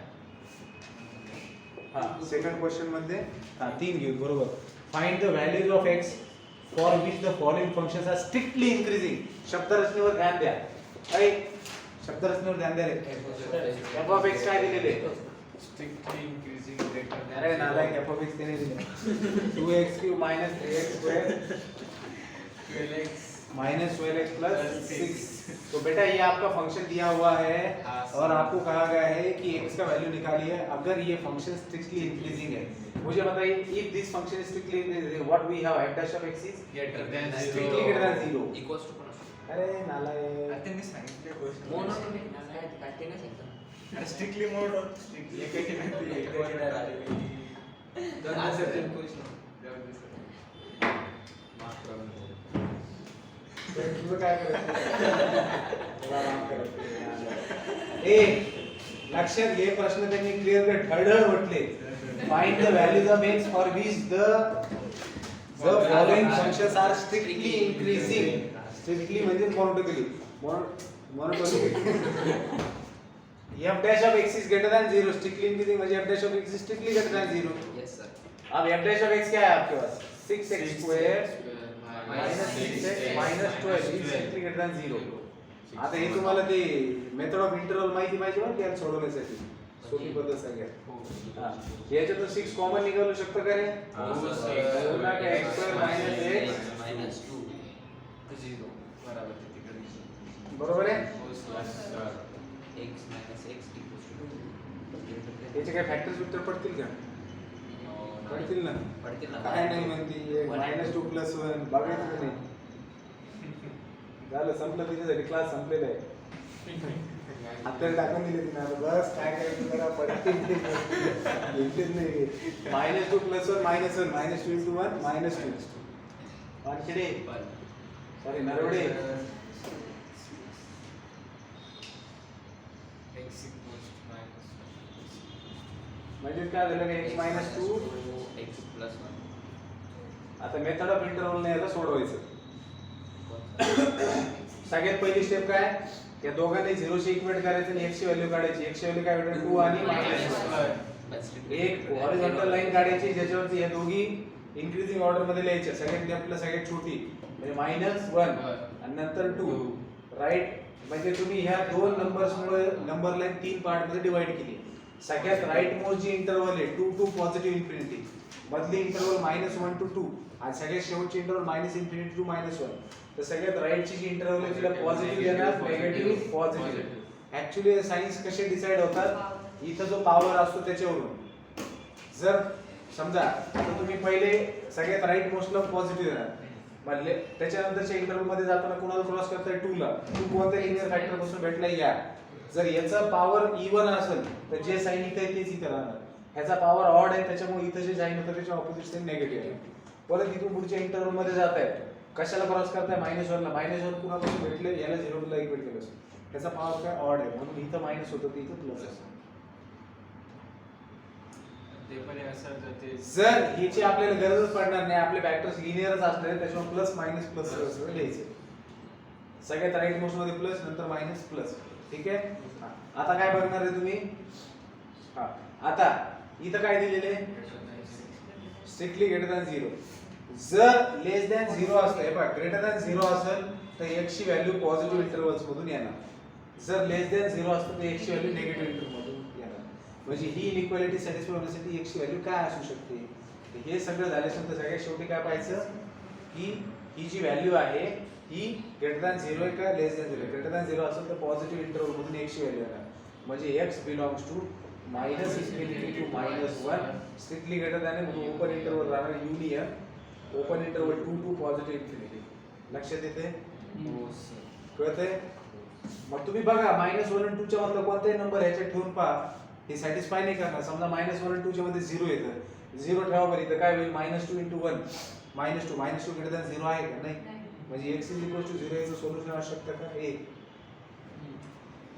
हा सेकंड क्वेश्चन मध्ये हा 3 घेऊ बरोबर find the values of x for which the following functions are strictly increasing शब्दरचनेवर ध्यान द्या ऐ शब्दरचनेवर ध्यान द्या रे f ऑफ x काय दिलेले स्ट्रिक्टली इन्क्रीजिंग ग्रेटर अरे नालायक f ऑफ x त्याने दिले 2x³ - 3x² 12x -12x + 6 तो बेटा ये आपका फंक्शन दिया हुआ है हाँ, और आपको कहा गया है कि x का वैल्यू निकालिए अगर ये फंक्शन स्ट्रिक्टली इंक्रीजिंग है मुझे बताइए if this function is strictly increasing what we have f dash of x is greater than strictly greater than 0 equals to कोण असतो अरे नालायक त्यांनी सांगितले क्वेश्चन मोनोटोनिक काय ते नाही सांगतो स्ट्रिक्टली मोड स्ट्रिक्टली माफ करा तुझं काय करायचं ए लक्षात घे प्रश्न त्यांनी क्लिअर कट धडधड म्हटले find the values of x for which the following functions are strictly increasing strictly म्हणजे monotonically monotonically f dash of x is greater than 0 strictly increasing म्हणजे f dash of x is strictly greater than 0 yes sir अब f dash of x क्या है आपके pass 6x square minus 6x minus 12 is strictly greater than 0 आता हे तुम्हाला ते method of interval माहिती बरं की याला सोडवण्यासाठी सोपी पद्धत सांगा हां याच्यातून 6 कॉमन निघालू शकतो का रे हो, सर. पुन्हा काय x square minus x -2 0 बरोबर तिकडे बरोबर आहे x - x equals to याचे काय फॅक्टर्स विक्टर पडतील का पडतील ना पडतील ना काय नाही म्हणती -2 + 1 बघायचं नाही झालं संपलं तिच्यासाठी क्लास संपलेला आहे आपल्याला टाकून दिले तिने आता बस काय करायचं जरा पडतील इथेच नाही -2 + 1 -1 -2 * 1 -2 Wankhede sorry Narwade x equals to minus म्हणजे काय झालं x minus two x plus 1 आता मेथड ऑफ इंटरव्हल ने याला सोडवायचं सगळ्यात पहिली स्टेप काय या दोघांनी 0 शी इक्वेट करायचं आणि x ची व्हॅल्यू काढायची x ची व्हॅल्यू काय भेटेल 2 आणि -1 एक हॉरिझॉन्टल लाईन काढायची ज्याच्यावरती या दोघी इन्क्रीजिंग ऑर्डर मध्ये लिहायच्या सगळ्यात लेफ्टला सगळ्यात छोटी म्हणजे -1 आणि नंतर 2 राईट म्हणजे तुम्ही ह्या दोन नंबर्स मुळे नंबर लाईन तीन पार्ट मध्ये डिवाइड केली सगळ्यात राईट मोस्ट जी इंटरवल आहे 2 टू पॉझिटिव्ह इन्फिनिटी मधली इंटरवल -1 टू 2 आणि सगळ्यात शेवटची इंटरवल -इन्फिनिटी टू -1 तर सगळ्यात राईट ची जी इंटरवल आहे तिला पॉझिटिव्ह देणार निगेटिव्ह पॉझिटिव्ह ऍक्च्युअली सायन्स कसे डिसाइड होतात इथं जो पॉवर असतो त्याच्यावरून जर समजा आता तुम्ही पहिले सगळ्यात राईट मोस्टला पॉझिटिव्ह देणार म्हणजे त्याच्यानंतरच्या इंटरवल मध्ये जाताना कोणाला क्रॉस करताय 2 ला 2 कोणत्या लिनियर फॅक्टर पासून भेटला या जर याचा पॉवर इवन असेल तर जे साइन इथे आहे तेच इथे राहणार ह्याचा पॉवर ऑड आहे त्याच्यामुळे इथे जे साइन होतं त्याच्या ऑपोजिट साइन निगेटिव्ह आहे परत इथून पुढच्या इंटरवल मध्ये जात आहे कशाला क्रॉस करताय -1 ला -1 कुणापासून भेटले याला 0 ला इक्वेट केलं त्याचा पॉवर काय ऑड आहे म्हणून इथं मायनस होतं तर इथं प्लस असतं ते पण असं जाते जर ह्याची आपल्याला गरजच पडणार नाही आपले फॅक्टर्स लिनियरच असणार आहेत त्याच्यामुळे प्लस मायनस प्लस लिहायचे सगळ्यात राईट मोस्ट मध्ये प्लस नंतर मायनस प्लस ठीक आहे आता काय बघणार आहे तुम्ही हा आता इथं काय दिलेले स्ट्रिक्टली ग्रेटर दॅन 0 जर लेस दॅन 0 असतं हे पहा ग्रेटर दॅन 0 असेल तर x ची व्हॅल्यू पॉझिटिव्ह इंटरवल्स मधून येणार जर लेस दॅन 0 असतं तर x ची व्हॅल्यू निगेटिव्ह इंटरवल मधून येणार म्हणजे ही इनइक्वालिटी सॅटिस्फाय होण्यासाठी x ची व्हॅल्यू काय असू शकते तर हे सगळं झाल्यानंतर सगळ्यात शेवटी काय पाहायचं की ही जी व्हॅल्यू आहे ही ग्रेटर दॅन 0 आहे का लेस दॅन 0 ग्रेटर दॅन 0 असेल तर पॉझिटिव्ह इंटरवल मधून x ची व्हॅल्यू येणार म्हणजे x belongs to -infinity to -1 strictly greater than म्हणून ओपन इंटरवल राहणार union open interval 2 to positive infinity लक्षात येते कळतंय मग तुम्ही बघा -1 आणि 2 च्या मधला कोणताही नंबर ह्याच्यात ठेवून पहा हे सॅटिस्फाय नाही करणार समजा -1 आणि 2 च्या मध्ये 0 येतं 0 ठेवा बरं इथं काय होईल -2 * 1 -2 ग्रेटर दॅन 0 आहे का नाही म्हणजे x = 0 याचं सोल्युशन असू शकतं का 1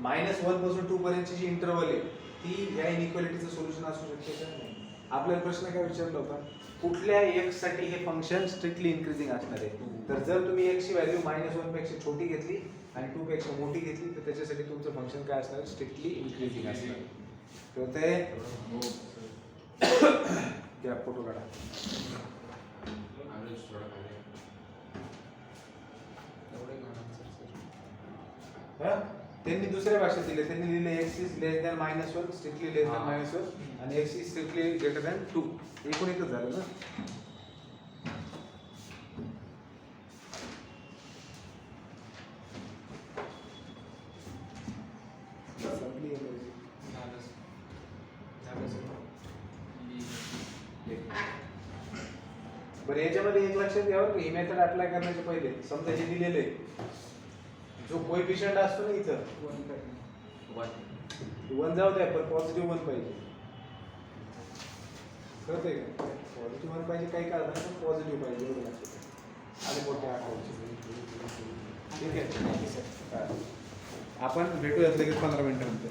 -1 पासून 2 पर्यंतची जी इंटरवल आहे ती या इनइक्वालिटीचं सोल्युशन असू शकते का नाही आपल्याला प्रश्न काय विचारला होता कुठल्या x साठी हे फंक्शन स्ट्रिक्टली इन्क्रीजिंग असणार आहे तर जर तुम्ही x ची व्हॅल्यू -1 पेक्षा छोटी घेतली आणि 2 पेक्षा मोठी घेतली तर त्याच्यासाठी तुमचं फंक्शन काय असणार स्ट्रिक्टली इन्क्रीजिंग असणार तर ते घ्या फोटो काढा Average थोडा खाली हा त्यांनी दुसऱ्या भाषेत दिले त्यांनी लिहिले x is less than -1 strictly less than -1 आणि x is strictly greater than 2 एकूण एकच झालं ना संपली आहे माझी. बरं याच्यामध्ये एक लक्षात घ्यावं की ही मेथड अप्लाय करण्याच्या पहिले समजा हे दिलेलं आहे जो कोएफिशियंट असतो ना इथं 1 जाऊ द्या पण पॉझिटिव्ह 1 पाहिजे कळतंय का पॉझिटिव्ह 1 पाहिजे काही कारण नाही पण पॉझिटिव्ह पाहिजे एवढं लक्षात घ्या. आणि मोठे आठवडचे ठीक आहे हा. आपण भेटूयात लगेच 15 मिनिटानंतर